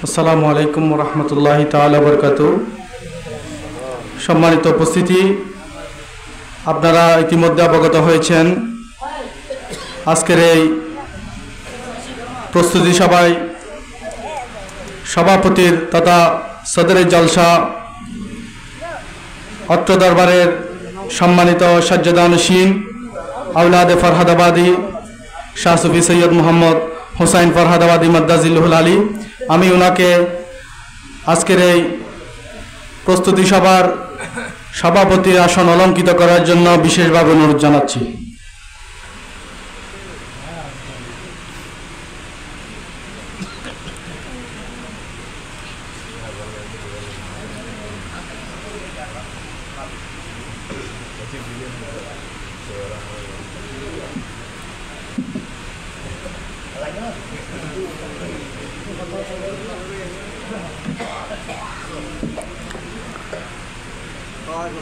আসসালামু আলাইকুম ওয়া রাহমাতুল্লাহি তাআলা ওয়া বারাকাতুহু। সম্মানিত উপস্থিতি, আপনারা ইতিমধ্যে অবগত হয়েছেন আজকের এই প্রস্তুতি সভায় সভাপতির তথা সদরের জলসা অত্র দরবারের সম্মানিত সাজ্জাদানশীন আওলাদে ফরহাদাবাদী শাহ সুফি সৈয়দ মোহাম্মদ হুসাইন ফরহাদাবাদী মাদ্দাজিল্লুহুল আলী, আমি ওনাকে আজকের এই প্রস্তুতি সভার সভাপতির আসন অলঙ্কিত করার জন্য বিশেষভাবে অনুরোধ জানাচ্ছি।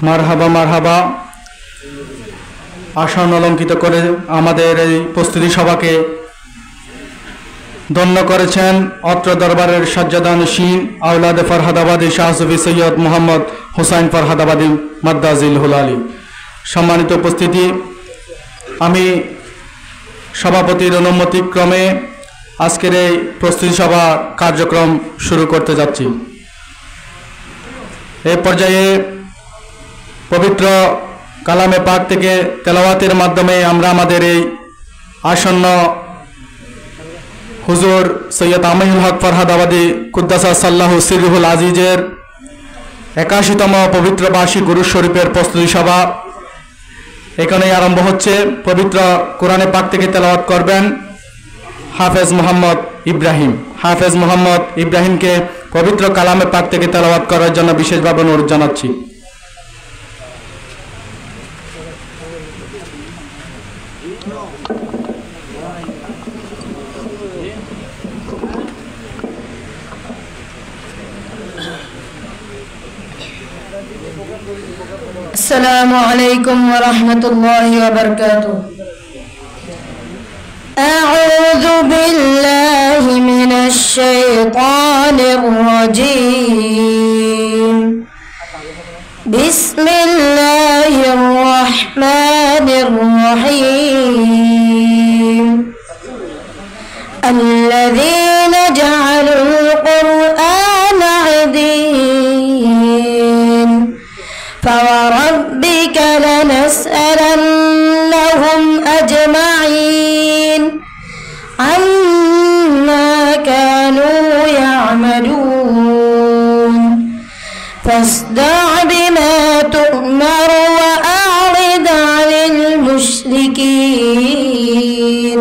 মারহাবা মারহাবা। আসন অলঙ্কিত করে আমাদের এই প্রস্তুতি সভাকে ধন্য করেছেন অত্র দরবারের সাজ্জাদানশীন আওলাদে ফরহাদাবাদী শাহ সুফি সৈয়দ মোহাম্মদ হুসাইন ফরহাদাবাদী মাদ্দাজিল্লুহুল আলী। সম্মানিত উপস্থিতি, আমি সভাপতির অনুমতিক্রমে আজকের এই প্রস্তুতি সভা কার্যক্রম শুরু করতে যাচ্ছি। এই পর্যায়ে পবিত্র কালামে পাক থেকে তেলাওয়াতের মাধ্যমে আমরা আমাদের এই আসন্ন হুজুর সৈয়দ আমিনুল হক ফরহাদাবাদী কুদ্দাসা সাল্লাহু সিররুহুল আজিজের 81তম পবিত্র বার্ষিক গুরু শরীফের প্রস্তুতি সভা এখানেই আরম্ভ হচ্ছে। পবিত্র কোরআনে পাক থেকে তেলাওয়াত করবেন হাফেজ মোহাম্মদ ইব্রাহিম। হাফেজ মোহাম্মদ ইব্রাহিমকে পবিত্র কালামে পাক থেকে তেলাওয়াত করার জন্য বিশেষভাবে অনুরোধ জানাচ্ছি। السلام عليكم ورحمة الله وبركاته. أعوذ بالله من الشيطان الرجيم. بسم الله الرحمن الرحيم. الذين جعلوا القرآن عضين فوربك لنسألنهم أجمعين عما كانوا يعملون فاصدع بما تؤمر وأعرض عن المشركين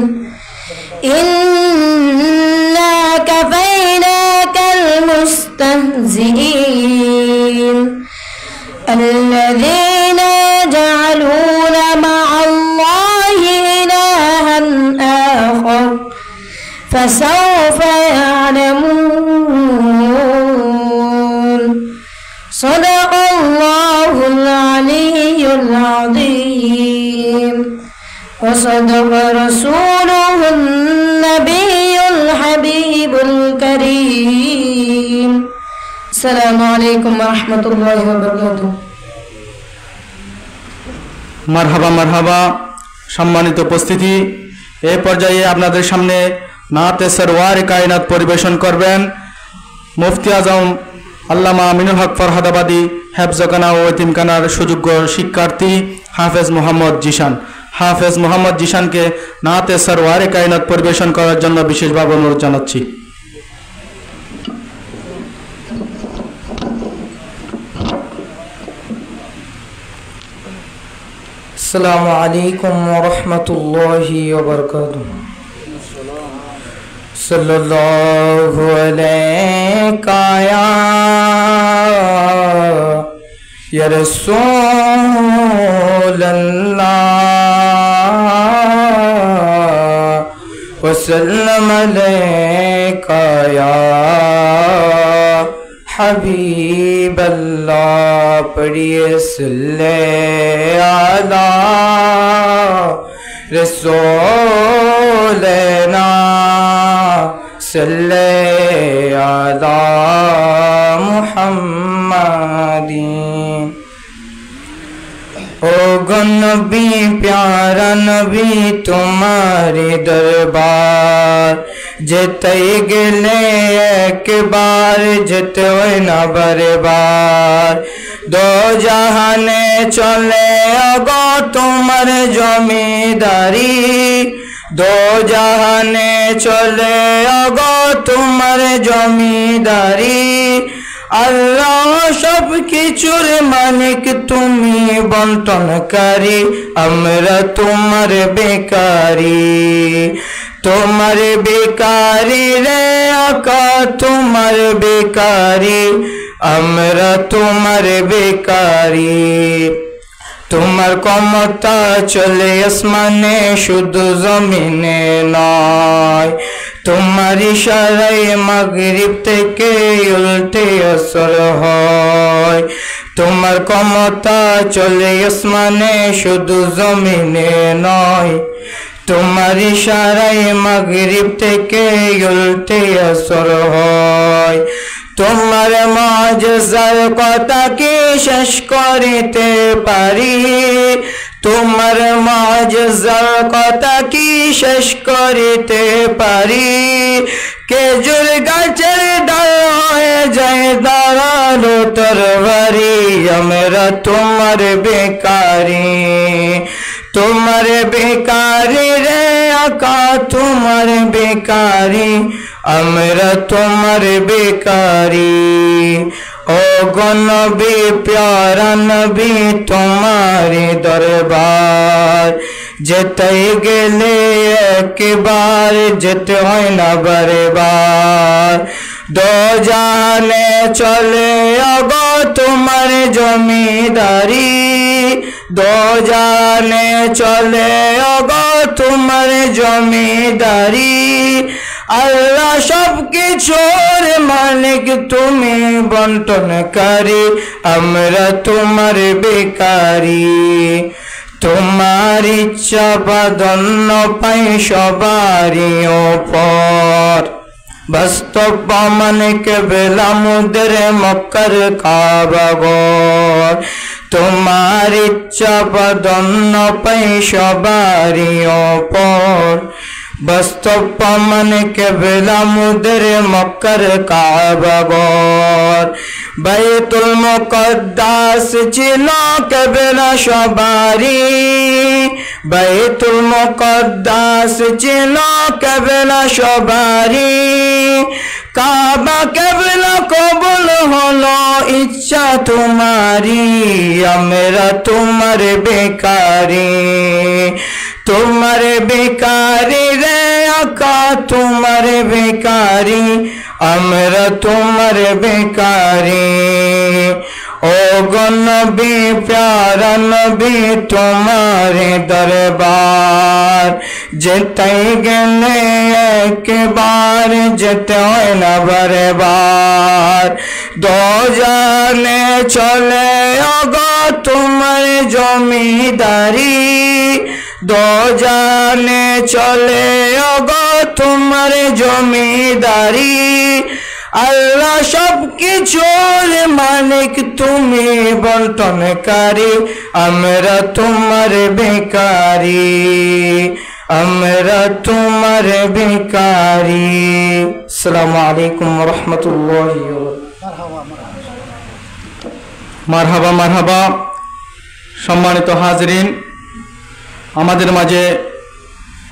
إنا كفيناك المستهزئين الذين يجعلون مع الله إلها آخر فسوف يعلمون. صدق الله العلي العظيم وصدق رسوله النبي الحبيب الكريم. السلام عليكم ورحمة الله وبركاته. মারহাবা মারহাবা। সম্মানিত উপস্থিতি, এই পর্যায়ে আপনাদের সামনে নাতে সরওয়ার কায়নাত পরিবেশন করবেন মুফতি আজম আল্লামা আমিনুল হক ফরহাদাবাদী হেফজখানা ও এতিমখানার সুযোগ্য শিক্ষার্থী হাফেজ মোহাম্মদ জিশান। হাফেজ মোহাম্মদ জিশানকে নাতে সরওয়ার কায়নাত পরিবেশন করার জন্য বিশেষভাবে অনুরোধ জানাচ্ছি। السلام عليكم ورحمة الله وبركاته. صلى الله عليك يا या रसूल अल्लाह वसल्लम अलैका या हबीब अल्लाह। पढ़िए सल्ले अला रसूलना सल्ले अला मुहम्मदीन। ओ गो नबी प्यारा नबी तुम्हारे दरबार जेते गेले एक बार जेते ना बरबार। दो जहाने चले अगो तुम्हार जमीदारी दो जहाने चले अगो तुम्हार जमीदारी। আল্লাহ সব কিছুর মালিক তুমি বন্টনকারী আমরা তোমার বেকারি রে আকা তোমার বেকারি আমরা তোমার বেকারি। তোমার ক্ষমতা চলে আসমানে শুধু জমিনে নয় তোমার ইশারায় মাগরিব থেকে উল্টে আসর হয়। তোমার ক্ষমতা চলে আসমানে শুধু জমিনে নয় তোমার ইশারায় মাগরিব থেকে উল্টে আসর হয়। তোমার মুআজিজার কথা কি শেষ করিতে পারি তোমার মুআজিজার কথা কি শেষ করিতে পারি। খেজুর গাছের ডাল হয়ে যায় দাঁড়ানো তরবারি আমরা তোমার বেকারি রে আকা তোমার বেকারি আমরা তোমার বেকারি। ও গো নবী প্যারা নবী তোমারে দরবার যেতে গেলে একবার যেতে হয় না বারবার। দো জাহানে চলে আগো তোমার জমিদারি দো জাহানে চলে আগো তোমার জমিদারি। আল্লাহ সব কিছুর মালিক তুমি বন্টনকারী আমরা তোমার বেকারি। তোমার ইচ্ছা প্রাধান্য পাই সবারই ওপর বাস্তব প্রমাণ কেবল আমাদের মক্কার কাবা ঘর। তোমার ইচ্ছা প্রাধান্য পাই সবারই ওপর বাস্তব প্রমাণ কেবল আমাদের মক্কার কাবা ঘর। বাইতুল মুকদ্দাস ছিল কেবল সবারই বাইতুল মুকদ্দাস ছিল কেবল সবারই। কাবা কেবল কবুল হলো ইচ্ছা তোমারি আমরা তোমার বেকারি রে আকা তোমার বেকারি আমরা তোমার বেকারি। ও গো নবী প্যারা নবী তোমারে দরবার যেতে গেলে একবার যেতে হয় না বারবার। দো জাহানে চলে আগো তোমার জমিদারি দো জাহানে চলে আগো তোমার জমিদারি। আল্লাহ সব কিছুর মালিক তুমি বন্টনকারী আমরা তোমার বেকারি আসসালামু আলাইকুম ওয়া রাহমাতুল্লাহি ওয়া বারাকাতুহু। মারহাবা মারহাবা। সম্মানিত হাজরিন, আমাদের মাঝে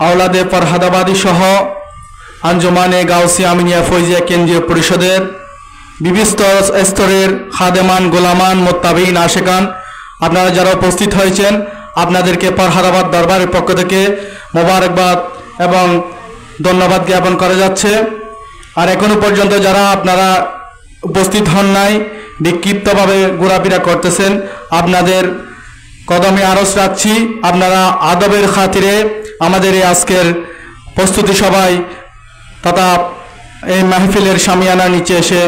আওলাদে ফরহাদাবাদী সহ আঞ্জুমানে গাউসিয়া আমিনিয়া ফৈজিয়া কেন্দ্রীয় পরিষদের বিভিন্ন স্তরের খাদেমান গোলামান মোত্তাবিন আশেকান আপনারা যারা উপস্থিত হয়েছেন আপনাদেরকে ফরহাদাবাদ দরবারের পক্ষ থেকে মোবারকবাদ এবং ধন্যবাদ জ্ঞাপন করা যাচ্ছে। আর এখনো পর্যন্ত যারা আপনারা উপস্থিত হন নাই বিক্ষিপ্তভাবে ঘোরাফেরা করতেছেন, আপনাদের কদমে আরজ রাখছি আপনারা আদবের খাতিরে আমাদের এই আজকের প্রস্তুতি সভায় তথা এই মাহফিলের শামিয়ানার নিচে এসে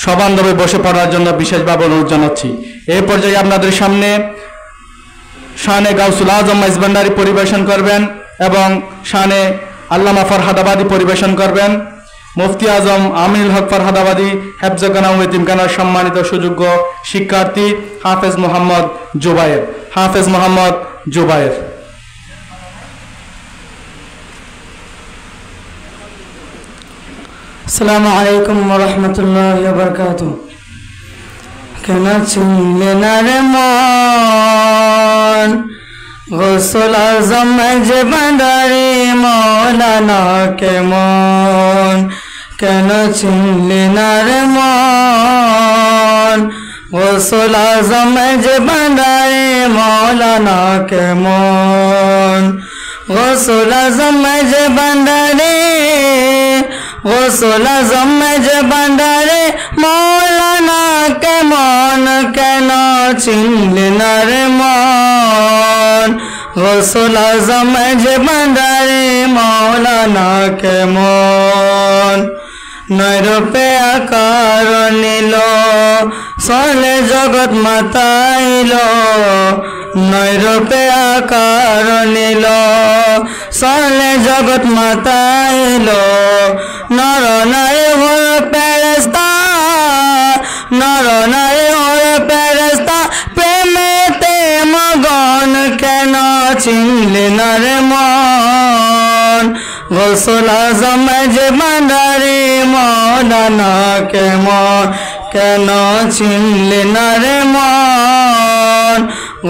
সবান্ধবে বসে পড়ার জন্য বিশেষভাবে অনুরোধ জানাচ্ছি। এই পর্যায়ে আপনাদের সামনে শানে গাউসুল আজম মাইজভান্ডারী পরিবেশন করবেন এবং শানে আল্লামা ফরহাদাবাদী পরিবেশন করবেন। মুফতি আজম আমিনুল হক ফরহাদাবাদী হেফজখানা ও এতিমখানার সম্মানিত সুযোগ্য শিক্ষার্থী হাফেজ মোহাম্মদ জুবায়ের। হাফেজ মোহাম্মদ জুবায়ের। আসসালামু আলাইকুম ওয়া রাহমাতুল্লাহি ওয়া বারাকাতুহু। কেন চিনলে না রে মন গৌসুল আজম মাইজভান্ডারী মাওলানা কে মন, কেন চিনলে না রে মন গৌসুল আজম মাইজভান্ডারী মাওলানা কে মন, গৌসুল আজম মাইজভান্ডারী গৌসুল আজম মাইজভান্ডারী মাওলানা কে মন, কেন চিনলে না রে মন গৌসুল আজম মাইজভান্ডারী মাওলানা কে মন। নৈরূপে আকার নিল চলে জগৎ মাতাইল, নৈরূপে আকার নিল চলে জগৎ মাতাইল, নর নারী হল ফেরেশতা, নর নারী হল ফেরেশতা প্রেমেতে মগন, কেন চিনলে না রে মন গৌসুল আজম মাইজভান্ডারী মাওলানা কে মন, কেন চিনলে না রে মন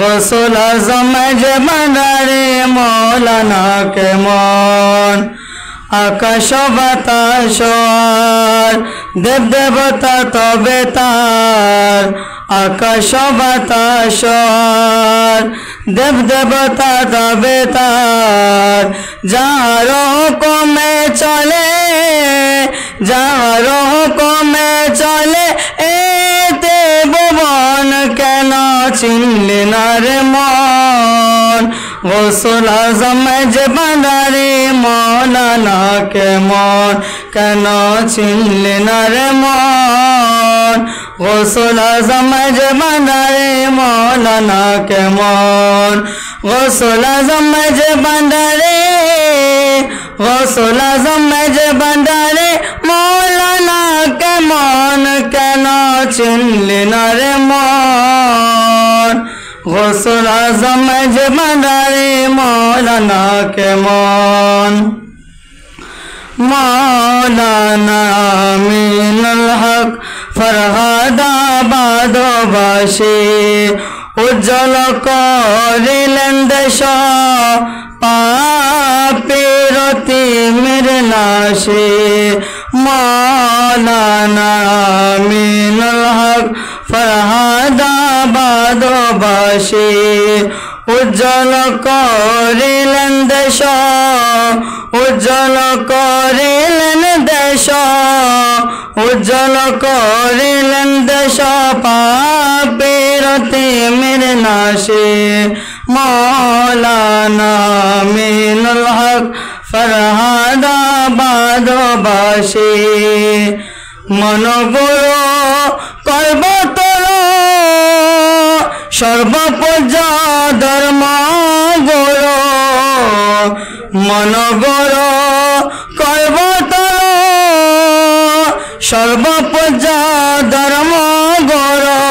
গৌসুল আজম মাইজভান্ডারী মাওলানা কে মন। আকাশ বাতাস আর দেব দেবতা তবে তার, আকাশ বাতাস আর দেব দেবতা তবে তার, যার হুকুমে চলে, যার হুকুমে চলে এতে ভুবন, কেন চিনলে না রে মন গৌসুল আজম মাইজভান্ডারী মাওলানা কে মন, কেন চিনলে না রে মন গৌসুল আজম মাইজভান্ডারী মাওলানা কে মন, গৌসুল আজম মাইজভান্ডারী গৌসুল আজম মাইজভান্ডারী মাওলানা কে মন, কেন চিনলে না রে মন গৌসুল আজম মাইজভান্ডারী মাওলানা কে মন। মাওলানা আমিনুল হক ফরহাদাবাদবাসী উজ্জ্বল করিলেন দেশ পাপের তিমির নাশে, মাওলানা আমিনুল হক ফরহাদাবাদবাসী উজ্জ্বল করিলেন দেশ, উজ্জ্বল করিলেন দেশ, উজ্জ্বল করিলেন দেশ পাপের তিমির নাশে, মাওলানা আমিনুল হক ফরহাদাবাদবাসী মনগুরু কল্পতর সর্বপূজ্য ধর্ম গুরু, মনগুরু কল্পতর সর্বপূজ্য ধর্ম গুরু,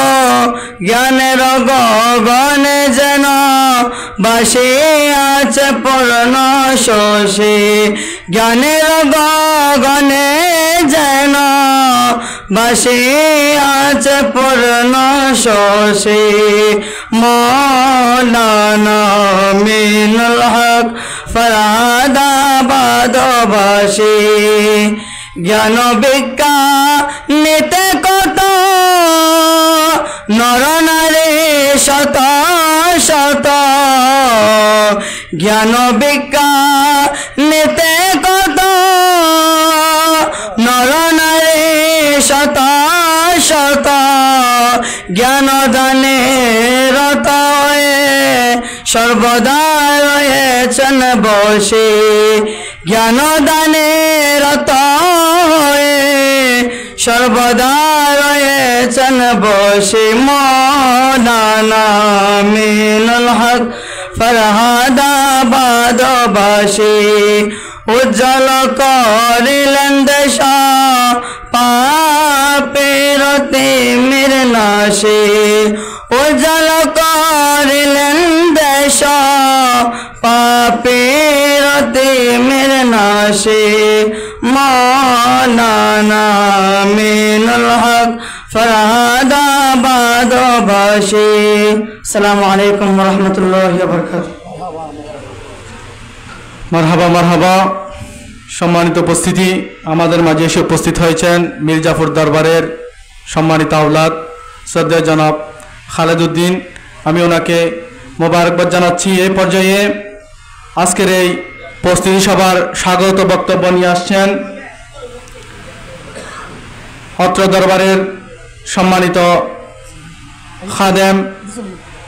জ্ঞানের গগনে যেন বাসে আছে পূর্ণ শশী, জ্ঞানের গগনে যেন বাসে আছে পূর্ণ শশী, মাওলানা আমিনুল হক ফরহাদাবাদবাসী জ্ঞান বিজ্ঞানীতে কত নর নারী শত শত, জ্ঞান বিজ্ঞানীতে কত নর নারী শত শত, জ্ঞান দানে রত হয়ে সর্বদা রয়েছেন বসে জ্ঞান দানে রত হয়ে সর্বদা রয়েছেন বসে মৌলানা আমিনুল হক ফরহাদাবাদবাসী উজ্জ্বল করিলেন দেশ পাপের তিমির নাশে উজ্জ্বল করিলেন দেশ পাপের তিমির নাশে মৌলানা আমিনুল হক ফরহাদাবাদবাসী। আসসালামু আলাইকুম ওয়া রাহমাতুল্লাহি ওয়া বারাকাতুহু। মারহাবা মারহাবা। সম্মানিত উপস্থিতি, আমাদের মাঝে এসে উপস্থিত হয়েছেন মির্জাফর দরবারের সম্মানিত আওলাদ শ্রদ্ধেয় জনাব খালেদ উদ্দিন। আমি ওনাকে মোবারকবাদ জানাচ্ছি। এই পর্যায়ে আজকের এই প্রস্তুতি সভার স্বাগত বক্তব্য নিয়ে আসছেন অত্র দরবারের সম্মানিত খাদেম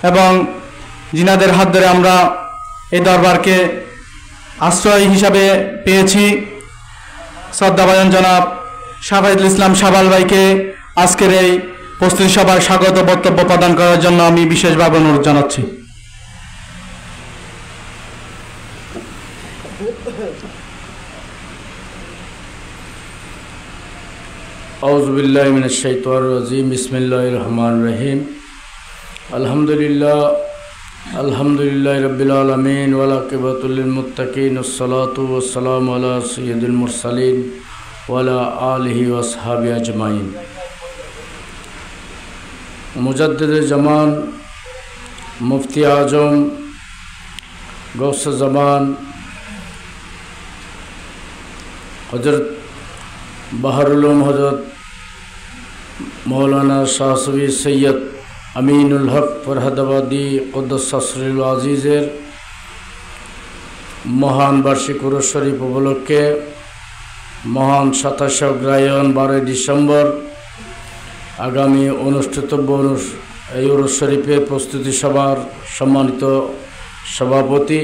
এবং জিনাদের হাত ধরে আমরা এই দরবারকে আশ্রয় হিসাবে পেয়েছি শ্রদ্ধাভাজন জনাব শাফাইদুল ইসলাম শাবাল ভাইকে আজকের এই প্রস্তুতি সভার স্বাগত বক্তব্য প্রদান করার জন্য আমি বিশেষভাবে অনুরোধ জানাচ্ছি। আউযু বিল্লাহি মিনাশ শাইতানির রাজিম। বিসমিল্লাহির রহমানির রহিম। আলহামদুলিল্লাহি রাব্বিল আলামিন ওয়াল আকিবাতুল লিল মুত্তাকিন ওয়াসসালাতু ওয়াসসালামু আলা সাইয়্যিদিল মুরসালিন ওয়া আলা আলিহি ওয়া আসহাবিহি আজমাইন। মুজাদ্দিদে জামান মুফতি আজম গৌসে জামান হযরত বাহরুল উলুম হযরত মৌলানা শাহ সুফি সৈয়দ আমিনুল হক ফরহাদাবাদী কুদ্দুস সিররুল আজিজের মহান বার্ষিক উরুস শরীফ উপলক্ষে মহান 27 অগ্রহায়ণ 12 ডিসেম্বর আগামী অনুষ্ঠিতব্য এই উরুস শরীফের প্রস্তুতি সভার সম্মানিত সভাপতি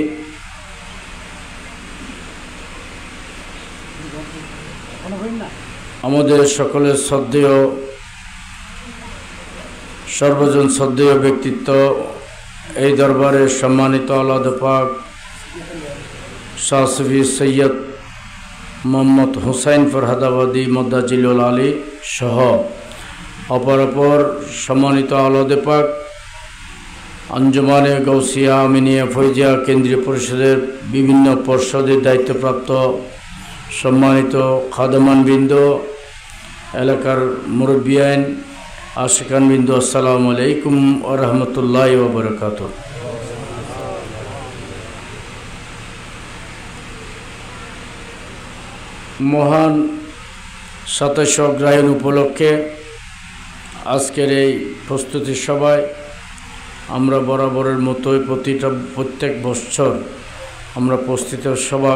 আমাদের সকলের শ্রদ্ধেয় সর্বজন শ্রদ্ধেয় ব্যক্তিত্ব এই দরবারের সম্মানিত আওলাদ পাক শাহ সুফি সৈয়দ মোহাম্মদ হুসাইন ফরহাদাবাদী মদ্দাজিলুল আলী সহ অপর সম্মানিত আওলাদ পাক আঞ্জুমানে গৌসিয়া আমিনিয়া ফৈজিয়া কেন্দ্রীয় পরিষদের বিভিন্ন পর্ষদের দায়িত্বপ্রাপ্ত সম্মানিত খাদেমানবৃন্দ, এলাকার মুরব্বিয়ান, আশিকানবৃন্দ, আসসালামু আলাইকুম ওয়া রাহমাতুল্লাহি ওয়া বারাকাতুহু। মহান 27 অগ্রহায়ণ উপলক্ষে আজকের এই প্রস্তুতি সভায় আমরা বরাবরের মতোই প্রত্যেক বছর আমরা প্রস্তুতি সভা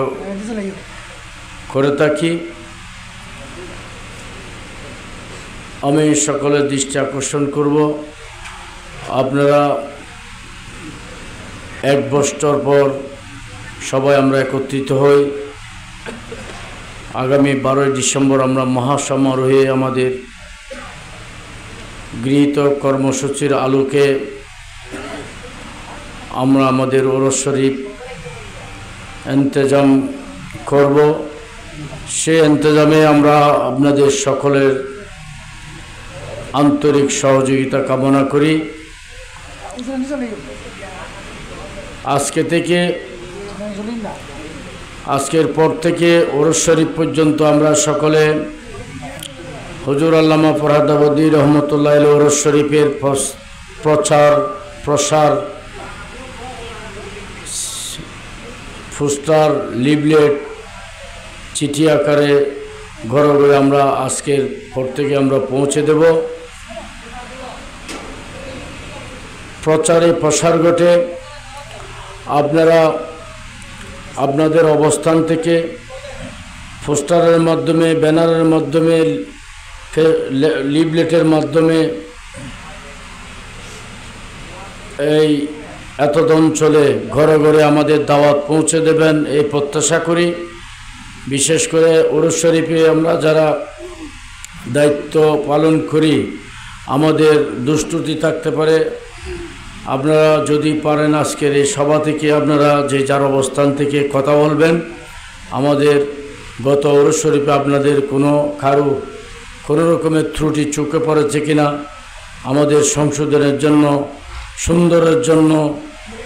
করে থাকি। আমি সকলের দৃষ্টি আকর্ষণ করব, আপনারা এক বছর পর সবাই আমরা একত্রিত হই। আগামী 12 ডিসেম্বর আমরা মহাসমারোহে আমাদের গৃহীত কর্মসূচির আলোকে আমরা আমাদের উরুস শরীফ ইন্তেজাম করব। সে ইন্তেজামে আমরা আপনাদের সকলের আন্তরিক সহযোগিতা কামনা করি। আজকের পর থেকে উরুস শরীফ পর্যন্ত আমরা সকলে হুজুর আল্লামা ফরহাদাবাদী রহমতুল্লাহ আলাইহি উরুস শরীফের প্রচার প্রসার, পোস্টার, লিফলেট, চিঠি আকারে ঘরে ঘরে আমরা আজকের পর থেকে আমরা পৌঁছে দেব। প্রচারে প্রসার ঘটে আপনারা আপনাদের অবস্থান থেকে পোস্টারের মাধ্যমে, ব্যানারের মাধ্যমে, লিফলেটের মাধ্যমে এই এতদ অঞ্চলে ঘরে ঘরে আমাদের দাওয়াত পৌঁছে দেবেন এই প্রত্যাশা করি। বিশেষ করে উরুস শরীফে আমরা যারা দায়িত্ব পালন করি, আমাদের দুষ্টুটি থাকতে পারে। আপনারা যদি পারেন আজকের এই সভা থেকে আপনারা যে যার অবস্থান থেকে কথা বলবেন। আমাদের গত উরুস শরীফে আপনাদের কোনো রকমের ত্রুটি চোখে পড়েছে কিনা আমাদের সংশোধনের জন্য, সুন্দরের জন্য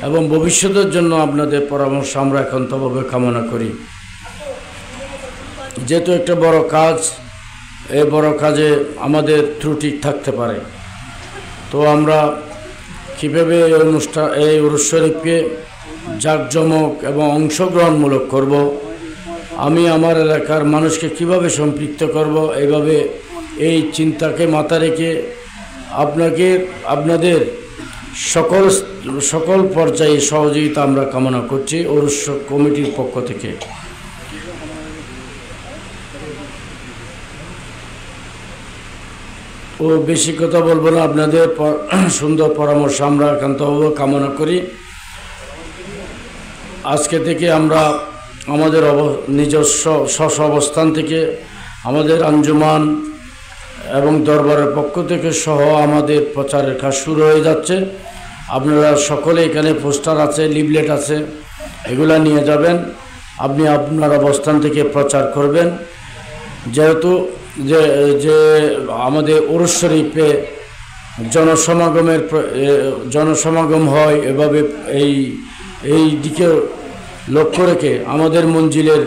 এবং ভবিষ্যতের জন্য আপনাদের পরামর্শ আমরা একান্তভাবে কামনা করি। যেহেতু একটা বড় কাজ, এই বড় কাজে আমাদের ত্রুটি থাকতে পারে, তো আমরা কীভাবে এই উরুস শরীফকে জাঁকজমক এবং অংশগ্রহণমূলক করব, আমি আমার এলাকার মানুষকে কিভাবে সম্পৃক্ত করব, এইভাবে এই চিন্তাকে মাথা রেখে আপনাদের সকল পর্যায়ে সহযোগিতা আমরা কামনা করছি উরুস কমিটির পক্ষ থেকে। ও বেশি কথা বলবো না, আপনাদের সুন্দর পরামর্শ আমরা একান্তভাবে কামনা করি। আজকে থেকে আমরা আমাদের নিজস্ব অবস্থান থেকে আমাদের আঞ্জুমান এবং দরবারের পক্ষ থেকে সহ আমাদের প্রচারের কাজ শুরু হয়ে যাচ্ছে। আপনারা সকলে এখানে পোস্টার আছে, লিফলেট আছে, এগুলা নিয়ে যাবেন। আপনি আপনার অবস্থান থেকে প্রচার করবেন। যেহেতু যে আমাদের উরুস শরীফে জনসমাগম হয়, এভাবে এই দিকে লক্ষ্য রেখে আমাদের মঞ্জিলের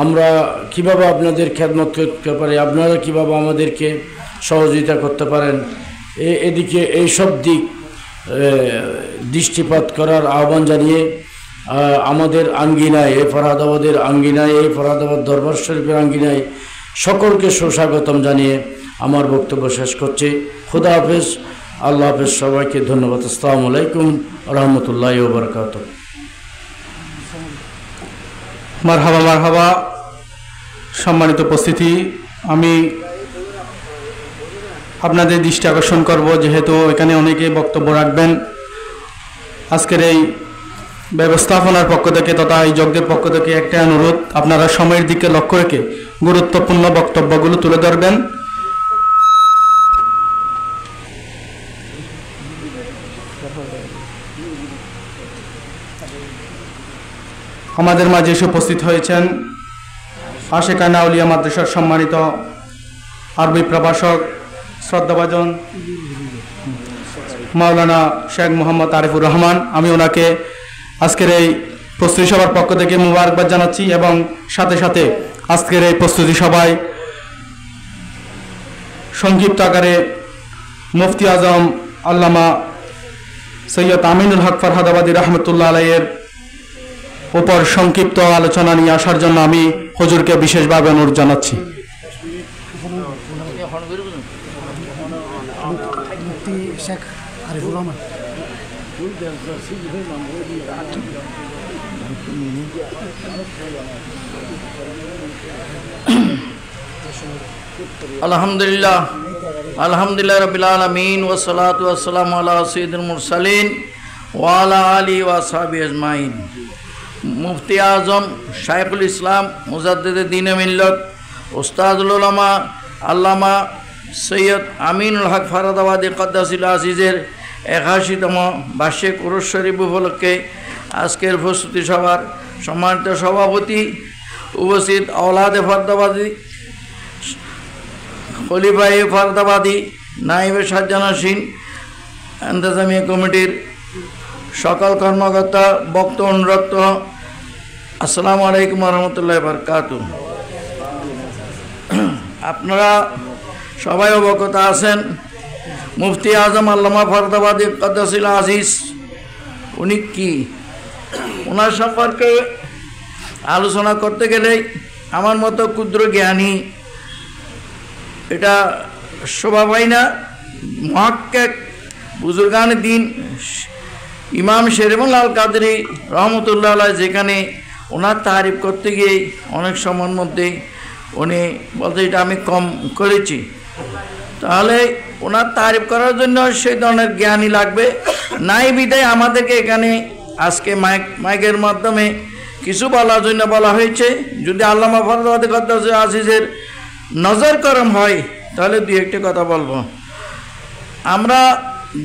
আমরা কিভাবে আপনাদের খেদমত করতে পারি, আপনারা কিভাবে আমাদেরকে সহযোগিতা করতে পারেন, এদিকে এইসব দিক দৃষ্টিপাত করার আহ্বান জানিয়ে আমাদের আঙ্গিনায়, এই ফরহাদাবাদের আঙ্গিনায়, এই ফরহাদাবাদ দরবার শরীফের আঙ্গিনায় সকলকে সুস্বাগতম জানিয়ে আমার বক্তব্য শেষ করছি। খুদা হাফেজ, আল্লাহ হাফেজ, সবাইকে ধন্যবাদ। আসসালামু আলাইকুম রহমতুল্লাহি ওয়া বারাকাতুহু। মারহাবা। সম্মানিত উপস্থিতি, আমি আপনাদের দৃষ্টি আকর্ষণ করব, যেহেতু এখানে অনেকে বক্তব্য রাখবেন। আজকের এই ব্যবস্থাপনার পক্ষ থেকে তথা আয়োজকদের পক্ষ থেকে একটা অনুরোধ, আপনারা সময়ের দিকে লক্ষ্য রেখে গুরুত্বপূর্ণ বক্তব্যগুলো তুলে ধরবেন। আমাদের মাঝে এসে উপস্থিত হয়েছেন আশেকানা আউলিয়া মাদ্রাসার সম্মানিত আরবি প্রভাষক শ্রদ্ধাভাজন মাওলানা শেখ মোহাম্মদ আরিফুর রহমান। আমি ওনাকে আজকের এই প্রস্তুতি সভার পক্ষ থেকে মুবারকবাদ জানাচ্ছি এবং সাথে সাথে আজকের এই প্রস্তুতি সভায় সংক্ষিপ্ত আকারে মুফতি আজম আল্লামা সৈয়দ আমিনুল হক ফরহাদাবাদী রহমতুল্লাহ আলাইয়ের উপর সংক্ষিপ্ত আলোচনা নিয়ে আসার জন্য আমি হুজুরকে বিশেষভাবে অনুরোধ জানাচ্ছি। আলহামদুলিল্লাহ রাব্বিল আলামিন ওয়াসসালাতু ওয়াসসালামু আলা সাইয়্যিদিল মুরসালিন ওয়া আলা আলিহি ওয়া সাহবিহি আজমাইন। মুফতি আজম শাইখুল ইসলাম মুজাদ্দিদে দ্বীনে মিল্লত উস্তাদুল উলামা আল্লামা সৈয়দ আমিনুল হক ফরহাদাবাদী কদ্দাসিল আজিজের 81তম বার্ষিক উরুস শরীফ উপলক্ষে আজকের প্রস্তুতি সভার সম্মানিত সভাপতি, উপস্থিত আওলাদে ফরহাদাবাদী, খলিফায়ে ফরহাদাবাদী, নায়েবে সাজ্জানাসীন, ইন্তেজামিয়া কমিটির সকল কর্মকর্তা, বক্ত অনুরক্ত, আসসালামু আলাইকুম রহমতুল্লাহ বারকাতুহু। আপনারা সবাই অবগত আছেন, মুফতি আজম আল্লামা ফরহাদাবাদী কদ্দাসিল আজিজ উনি কি, ওনার সম্পর্কে আলোচনা করতে গেলে আমার মতো ক্ষুদ্র জ্ঞানী এটা শোভা পায় না। মুহাক্কিক বুজুর্গান দ্বীন ইমাম শেরেবাংলা আল কাদরি রহমতুল্লাহ আলাইহি যেখানে ওনার তারিফ করতে গিয়ে অনেক সময়ের মধ্যে উনি বলতে এটা আমি কম করেছি, তাহলে ওনার তারিফ করার জন্য সেই ধরনের জ্ঞানী লাগবে। নাই বিদায় আমাদেরকে এখানে আজকে মাইকের মাধ্যমে কিছু বলার জন্য বলা হয়েছে। যদি আল্লামা ফরদাবাদী কদ্দাস আজিজের নজর করম হয় তাহলে দুই একটি কথা বলবো। আমরা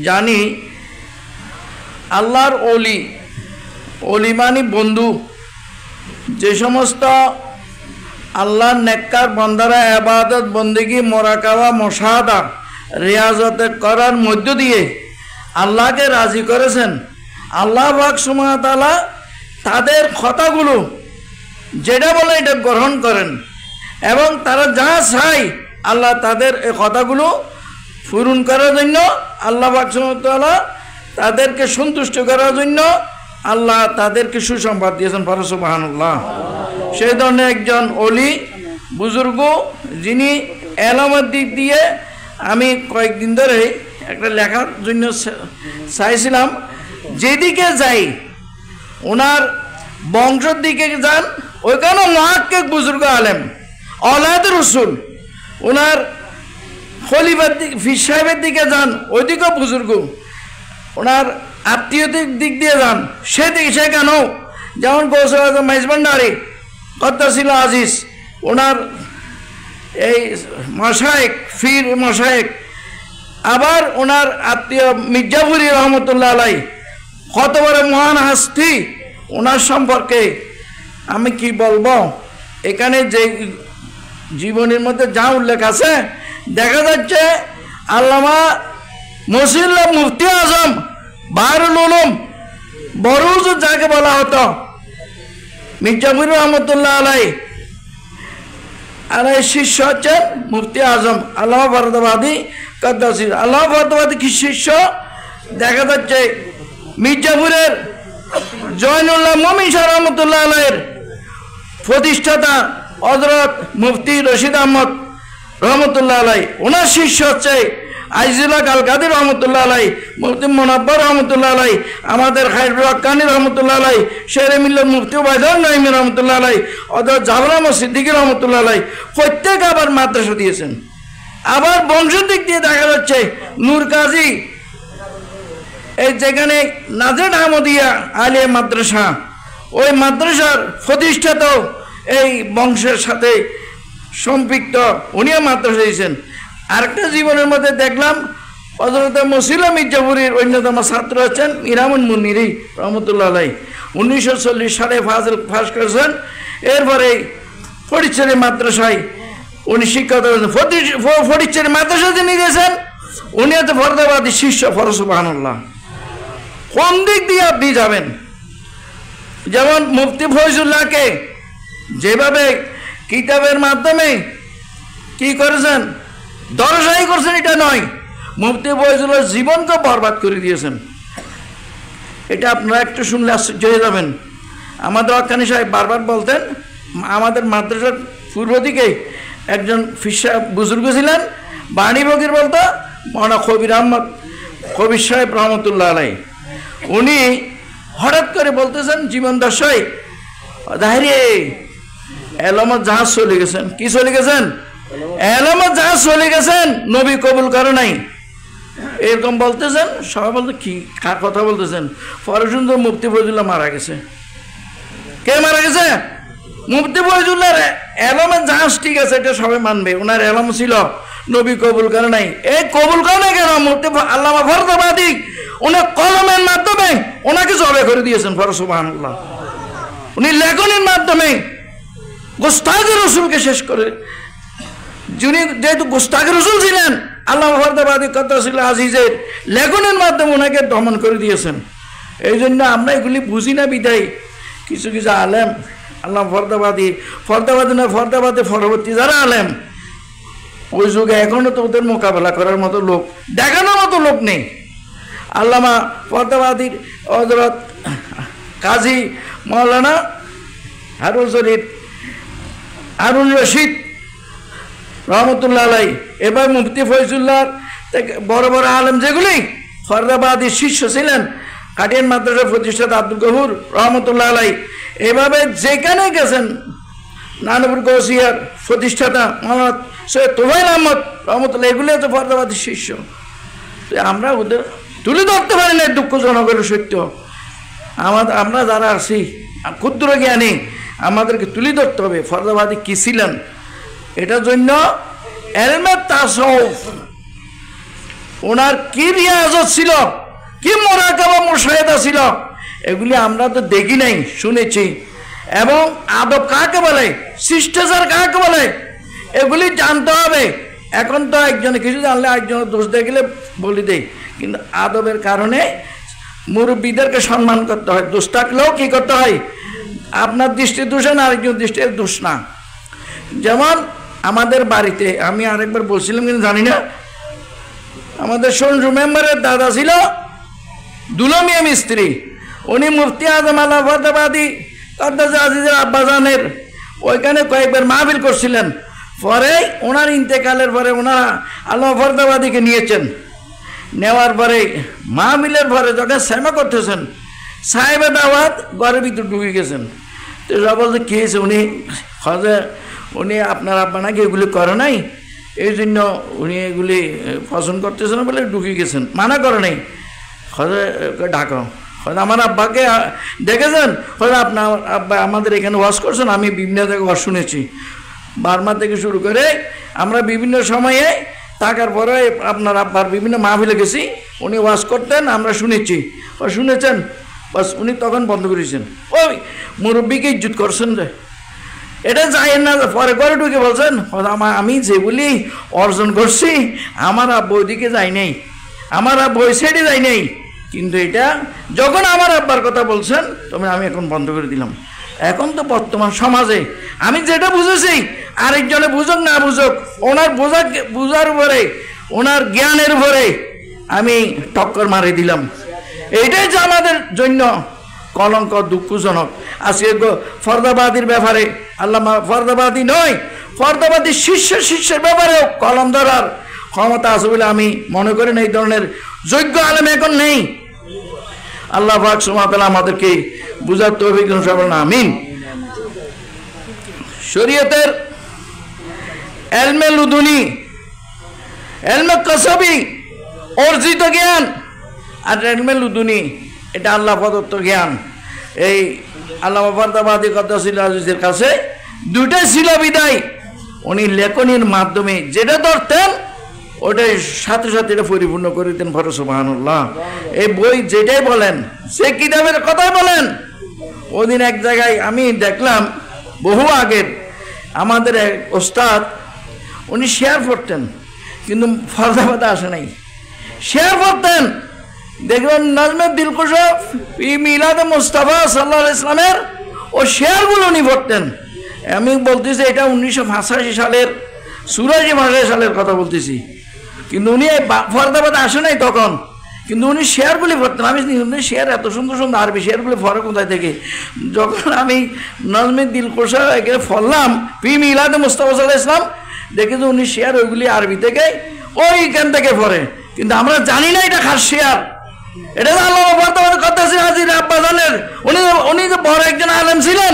জানি আল্লাহর অলি মানে বন্ধু। যে সমস্ত আল্লাহর নেককার বান্দারা ইবাদত বন্দেগী মোরাকাবা মুশাহাদা রিয়াজত করার মধ্য দিয়ে আল্লাহকে রাজি করেছেন, আল্লাহ পাক সুবহানাহু ওয়া তাআলা তাদের কথাগুলো যেটা বলে এটা গ্রহণ করেন এবং তারা যা চায় আল্লাহ তাদের এই কথাগুলো পূরণ করার জন্য আল্লাহ পাক সুবহানাহু ওয়া তাআলা তাদেরকে সন্তুষ্ট করার জন্য আল্লাহ তাদেরকে সুসংবাদ দিয়েছেন। সুবহানাল্লাহ। সেই ধরনের একজন অলি বুজুর্গ যিনি এলমের দিক দিয়ে আমি কয়েকদিন ধরে একটা লেখার জন্য চাইছিলাম। যেদিকে যাই ওনার বংশের দিকে যান ওইখানে মুহাক্কিক বুজুর্গ আলেম औलाद रसूल। ওনার খলিফার দিক ফির সাহেবের দিকে যান ওইদিকেও বুজুর্গ। ওনার আত্মীয়দের দিক দিয়ে যান সেদিকে সেখানেও যেমন গৌসুল আজম মেজবান্ডারি কদ্দাসিল আজিজ, ওনার এই মশায়েক ফির মশায়েক, আবার ওনার আত্মীয় মির্জাপুরি রহমতুল্লাহ আলাই, কত বড় মহান হাস্তি। ওনার সম্পর্কে আমি কি বলবো, এখানে যে জীবনের মধ্যে যা উল্লেখ আছে দেখা যাচ্ছে আল্লামা মসিউল্লাহ মুফতি আজম বাহরুল উলুম বরুজ যাকে বলা হতো মির্জাপুরি রহমতুল্লাহ আলাই শিষ্য হচ্ছেন মুফতি আজম আল্লামা ফরদাবাদী কদ্দাসী। আল্লামা ফরদাবাদী কি শিষ্য দেখা যাচ্ছে মির্জাপুরের জয়নুল্লাহ মমিন শাহ রহমতুল্লাহ আলাইয়ের প্রতিষ্ঠাতা হযরত মুফতি রশিদ আহমদ রহমতুল্লাহ আলাই, ওনার শিষ্য হচ্ছে আইজুল্লাহ আল কাদির রহমতুল্লাহ আলাই, মুফতি মুনাব্বর রহমতুল্লাহ আলাই, আমাদের খায়রুল হক্কানি রহমতুল্লাহ আলাই, শেরে মিল্লাত মুফতি ওবায়দুল নাইমি রহমতুল্লাহ আলাই, হযরত জাফর আহমদ সিদ্দিকী রহমতুল্লাহ আলাই প্রত্যেক আবার মাদ্রাসা দিয়েছেন। আবার বংশের দিক দিয়ে দেখা যাচ্ছে নূর কাজী, এই যেখানে নাজের আহমদিয়া আলিয়া মাদ্রাসা, ওই মাদ্রাসার প্রতিষ্ঠাতা এই বংশের সাথে সম্পৃক্ত, উনিও মাদ্রাসা দিয়েছেন। আরেকটা জীবনের মধ্যে দেখলাম হযরত মসিউল্লাহ মির্জাপুরীর অন্যতম ছাত্র হচ্ছেন মিরামুন মুন্নিরি রহমতুল্লাহ আলাই। 1940 সালে পাস করেছেন। এরপরে ফটিকছড়ি মাদ্রাসায় উনি শিক্ষকতা করেছেন। ফটিকছড়ি মাদ্রাসা যিনি দিয়েছেন উনি হচ্ছে ফরদাবাদী শিষ্য। সুবহানাল্লাহ। কোন দিক দিয়ে আপনি যাবেন? যেমন মুফতি ফয়জুল্লাহকে যেভাবে কিতাবের মাধ্যমে কি করেছেন, দরজাই করছেন এটা নয়, মুফতি ফয়জুল্লাহ জীবনকে বরবাদ করে দিয়েছেন। এটা আপনারা একটু শুনলে আশ্চর্য হয়ে যাবেন। আমাদের হক্কানি সাহেব বারবার বলতেন, আমাদের মাদ্রাসার পূর্ব দিকে একজন ফিসা বুজুর্গ ছিলেন, বাণী ফকির বলতো মৌলানা কবির আহমদ কবির সাহেব রহমতুল্লাহ আলাই। উনি হঠাৎ করে বলতেছেন জীবন দশায় দাঁড়িয়ে এলমত জাহাজ চলে গেছেন। কি চলে গেছেন? এলমত জাহাজ চলে গেছেন, নবী কবুল করে নাই, এরকম বলতেছেন। সবাই বলতে কি কার কথা বলতেছেন? পরে শুনতে মুফতি ফয়জুল্লাহ মারা গেছে। কে মারা গেছে? মুফতি ফয়জুল্লাহর এলমের জাহাজ ঠিক আছে, এটা সবাই মানবে। ওনার এলম ছিল, নবী কবুল করে নাই। এই কবুল করে নাই কেন? মুফতি আল্লামা ফরদাবাদী উনি কলমের মাধ্যমে ওনাকে জবে করে দিয়েছেন। সুবহানাল্লাহ। উনি লেখনের মাধ্যমে গোস্তাখে রসুলকে শেষ করে, যিনি যেহেতু গোস্তাখে রসুল ছিলেন, আল্লামা ফরদাবাদী কদ্দাসিল আজিজের লেখনের মাধ্যমে ওনাকে দমন করে দিয়েছেন। এই জন্য আমরা এগুলি বুঝি না বিদায় কিছু কিছু আলেম আল্লামা ফরদাবাদী না ফরদাবাদী পরবর্তী যারা আলেম ওই যুগে এখনো তো ওদের মোকাবেলা করার মতো লোক, দেখানোর মতো লোক নেই। আল্লামা ফরদাবাদীর হযরত কাজী মাওলানা হারুন রশিদ রহমতুল্লাহ আলাই, এবার মুফতি ফয়জুল্লাহর থেকে বড় বড় আলেম যেগুলি ফরদাবাদীর শিষ্য ছিলেন, কাটিয়ান মাদ্রাসার প্রতিষ্ঠাতা আব্দুল গফুর রহমতুল্লাহ আলাই, এভাবে যেখানে গেছেন নানুপুর গৌসিয়ার প্রতিষ্ঠাতা মোহাম্মদ সৈয়দ তোফায়েল আহমদ রহমতুল্লাহ, এগুলি হচ্ছে ফরদাবাদীর শিষ্য। তো আমরা ওদের তুলে ধরতে পারি না, দুঃখজনক হলো সত্য। আমরা যারা আছি ক্ষুদ্র জ্ঞানী, আমাদেরকে তুলে ধরতে হবে ফরদাবাদী কী ছিলেন। এটার জন্য এলমে তাসাউফ ওনার কি রিয়াজত ছিল, কি মুরাকাবা মুশাহাদা ছিল, এগুলি আমরা তো দেখি নাই, শুনেছি। এবং আদব কাকে বলে, শিষ্টাচার কাকে বলে, এগুলি জানতে হবে। এখন তো একজনে কিছু জানলে একজনের দোষ দেখলে বলি দেই, কিন্তু আদবের কারণে মুরব্বীদেরকে সম্মান করতে হয়। দোষ থাকলেও কী করতে হয়, আপনার দৃষ্টি দোষে না, আরেকজন দৃষ্টির দোষ না। যেমন আমাদের বাড়িতে আমি আরেকবার বলছিলাম কিন্তু জানি না, আমাদের সঞ্জু মেম্বারের দাদা ছিল দুলমিয়া মিস্ত্রি, উনি মুফতি আজম আল্লাহ ফরদাবাদী কাদ্দাসে আজিজের আব্বাজানের ওইখানে কয়েকবার মাহফিল করছিলেন। পরে ওনার ইন্তেকালের পরে ওনারা আল্লাহ ফরদাবাদীকে নিয়েছেন। নেওয়ার পরে মাহফিলের পরে যখন সেমা করতেছেন, সাহেবের দাওয়াত ঘরের ভিতর ঢুকে গেছেন। তো সব বলতে কী হয়েছে, উনি আপনার আব্বা নাকি এগুলি করে নাই, এই জন্য উনি এগুলি পছন্দ করতেছেন বলে ঢুকে গেছেন, মানা করে নাই। ডাকো, আমার আব্বাকে দেখেছেন, আপনার আব্বা আমাদের এখানে ওয়াজ করছেন, আমি বিভিন্ন জায়গায় ওয়াজ শুনেছি, বার্মা থেকে শুরু করে আমরা বিভিন্ন সময়ে থাকার পরে আপনার আব্বার বিভিন্ন মাহফিলে গেছি, উনি ওয়াজ করতেন, আমরা শুনেছি। শুনেছেন বাস, উনি তখন বন্ধ করেছেন। ওই মুরব্বীকে ইজ্জত করছেন যে এটা যাই না, পরে ঘরে ঢুকে বলছেন আমি যেগুলি অর্জন করছি আমার আব্বা ওইদিকে যাই নাই, আমার আব্বা ওই সাইডে যাই নাই। কিন্তু এটা যখন আমার আব্বার কথা বলছেন তবে আমি এখন বন্ধ করে দিলাম। এখন তো বর্তমান সমাজে আমি যেটা বুঝেছি আরেকজনে বুঝুক না বুঝুক, ওনার বুঝার উপরে, ওনার জ্ঞানের উপরে আমি টক্কর মারি দিলাম। এইটাই যে আমাদের জন্য কলঙ্ক, দুঃখজনক। আজকে ফরদাবাদীর ব্যাপারে আল্লামা ফরদাবাদী নয়, ফরদাবাদী শিষ্যের ব্যাপারেও কলম ধরার ক্ষমতা আছে বলে আমি মনে করি না। এই ধরনের যোগ্য আলেম এখন নেই। আল্লাহ পাক সুবহানাহু ওয়া তাআলা আমাদেরকে বুঝার তৌফিক দান করুন, আমিন। শরীয়তের এলমে লুদুনি, এলমে কসবি অর্জিত জ্ঞান, আর এলমে লুদুনি এটা আল্লাহ প্রদত্ত জ্ঞান। এই আল্লামা ফরদাবাদী কাদ্দাসিল আজিজের কাছে দুইটাই ছিল বিদায় উনি লেখনির মাধ্যমে যেটা ধরতেন ওটাই সাথে সাথে এটা পরিপূর্ণ করে দিতেন। ফর সুবহানাল্লাহ। এই বই যেটাই বলেন, সে কিতাবের কথাই বলেন। ওদিন এক জায়গায় আমি দেখলাম, বহু আগের আমাদের এক ওস্তাদ, উনি শেয়ার পড়তেন কিন্তু ফরদাবাদে আসে নাই, শেয়ার পড়তেন। দেখবেন নাজমে দিলকুশা ই মিলাদ মুস্তাফা সাল্লাল্লাহু আলাইহি ইসলামের ও শেয়ারগুলো উনি পড়তেন। আমি বলতেছি এটা 1985 সালের 84 সালের কথা বলতেছি, কিন্তু উনি ফরদাবাদে আসে নাই তখন, কিন্তু উনি শেয়ারগুলি পড়তেন। আমি শেয়ার এত সুন্দর সুন্দর আরবি শেয়ারগুলি পড়ে কোথায় থেকে। যখন আমি নাজমে দিলকুশা এখানে পড়লাম পি মিলাদ মুস্তাফা সাল্লাল্লাহু আলাইহি ইসলাম, দেখেছি উনি শেয়ার ওইগুলি আরবি থেকে ওইখান থেকে পড়ে, কিন্তু আমরা জানি না এটা খাস শেয়ার। এটা আল্লাহ ফরদাবাদী কাদ্দাসিল আজিজ আব্বাজানের, উনি যে বড় একজন আলেম ছিলেন,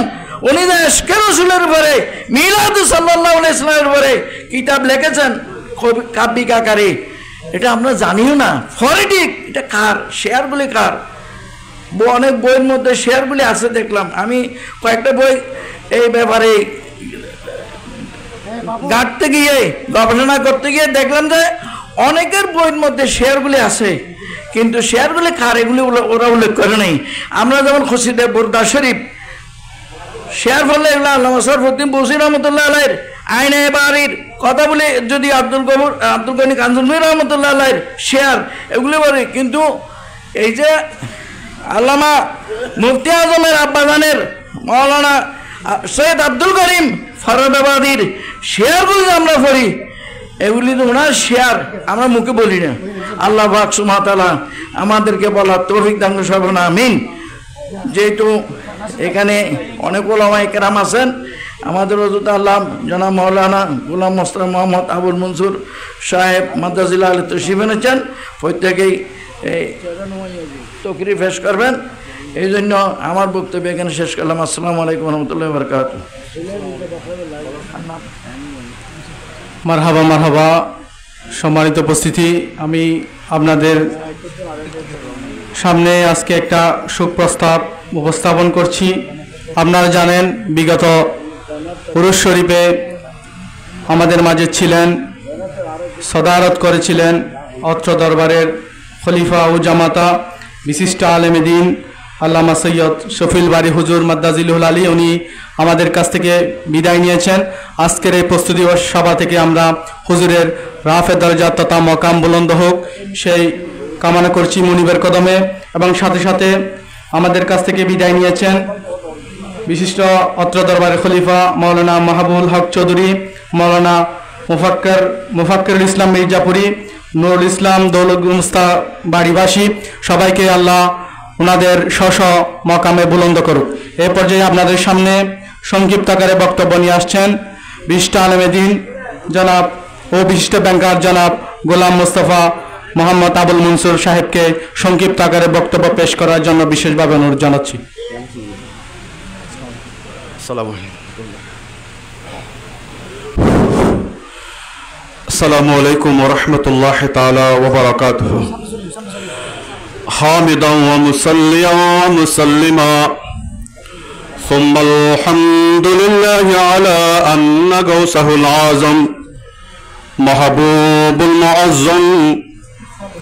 উনি যে ইশকে রাসূলের উপরে মিলাদ সাল্লাল্লাহু আলাইহি ওয়াসাল্লামের উপরে কিতাব লিখেছেন কাব্যিক আকারে, এটা আমরা জানিও না। ফরিডিক এটা কার শেয়ারগুলি, কার অনেক বইয়ের মধ্যে শেয়ারগুলি আছে দেখলাম। আমি কয়েকটা বই এই ব্যাপারে ঘাটতে গিয়ে গবেষণা করতে গিয়ে দেখলাম যে অনেকের বইয়ের মধ্যে শেয়ারগুলি আছে, কিন্তু শেয়ারগুলি কার এগুলি ওরা উল্লেখ করে নেই। আমরা যেমন খসিদে বুরদা শরীফ শেয়ার ফলে এগুলো আল্লামা শরফুদ্দীন বসির রহমতুল্লাহ আলাইহির আইনে বাড়ির কথা বলে, যদি আব্দুল গনি কাঞ্চনপুর রহমতুল্লাহ আলাইহির শেয়ার এগুলি বলে, কিন্তু এই যে আল্লামা মুফতি আজমের আব্বাজানের মাওলানা সৈয়দ আব্দুল করিম ফরদাবাদীর শেয়ারগুলি আমরা পড়ি, এগুলি তো ওনার শেয়ার, আমরা মুখে বলি না। আল্লাহ পাক সুবহানাহু ওয়া তাআলা আমাদেরকে বলার তৌফিক দান করুন, আমিন। যেহেতু এখানে অনেক ওলামায়ে কেরাম আছেন, আমাদের হযরত আল্লাহ জনাব মাওলানা গোলাম মোস্তফা মোহাম্মদ আবুল মনসুর সাহেব মাদ্রাজিল আলী তশরিফ এনেছেন, প্রত্যেকেই তকরির পেশ করবেন। এই জন্য আমার বক্তব্য এখানে শেষ করলাম। আসসালামু আলাইকুম ওয়া রাহমাতুল্লাহি ওয়া বারাকাতুহু। মারহাবা মারহাবা। সম্মানিত উপস্থিতি, আমি আপনাদের সামনে আজকে একটা শোক প্রস্তাব উপস্থাপন করছি। আপনারা জানেন বিগত উরুস শরীফে আমাদের মাঝে ছিলেন, সদারত করেছিলেন অত্র দরবারের খলিফা ও জামাতা বিশিষ্ট আলেম দ্বীন আল্লামা সৈয়দ শফিল বারি হুজুর মাদ্দাজিলুল আলী। উনি আমাদের কাছ থেকে বিদায় নিয়েছেন। আজকের এই প্রস্তুতি সভা থেকে আমরা হুজুরের রাফে দরজাত তথা মকাম বুলন্দ হোক সেই কামনা করছি মুনিবের কদমে। এবং সাথে সাথে আমাদের কাছ থেকে বিদায় নিয়েছেন বিশিষ্ট অত্র দরবারের খলিফা মৌলানা মাহবুবুল হক চৌধুরী, মৌলানা মুফাক্কিরুল ইসলাম মির্জাপুরী, নুরুল ইসলাম দৌলতগুমস্তা বাড়িবাসী, সবাইকে আল্লাহ ওনাদের স্ব মকামে বুলন্দ করুক। এ পর্যায়ে আপনাদের সামনে সংক্ষিপ্ত আকারে বক্তব্য নিয়ে আসছেন বিশিষ্ট আলেমে দ্বীন জনাব ও বিশিষ্ট ব্যাংকার জনাব গোলাম মোস্তফা মোহাম্মদ আবুল মনসুর সাহেবকে সংক্ষিপ্ত আকারে বক্তব্য পেশ করার জন্য বিশেষভাবে অনুরোধ জানাচ্ছি। السلام عليكم ورحمة الله تعالى وبركاته. حامدا ومصليا ومسلما ثم الحمد لله على أن غوثه العظم محبوب المعظم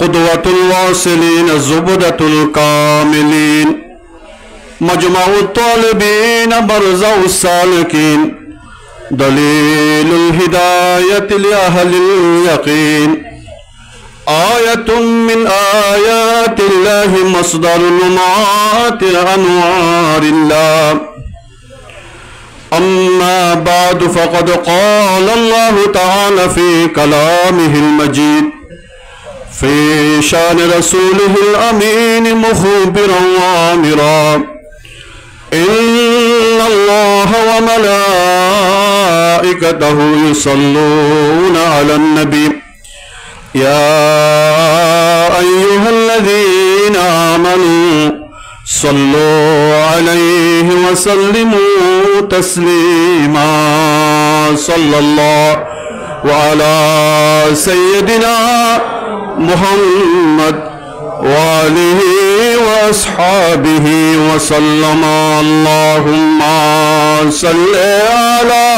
قدوة الواصلين زبدة الكاملين مجمع الطالبين برزع السالكين دليل الهداية لأهل اليقين آية من آيات الله مصدر لمعات أنوار الله أما بعد فقد قال الله تعالى في كلامه المجيد في شان رسوله الأمين مخبرا وآمرا إن الله وملائكته يصلون على النبي يا أيها الذين آمنوا صلوا عليه وسلموا تسليما صلى الله وعلى سيدنا محمد وآله وأصحابه وسلم اللهم صل على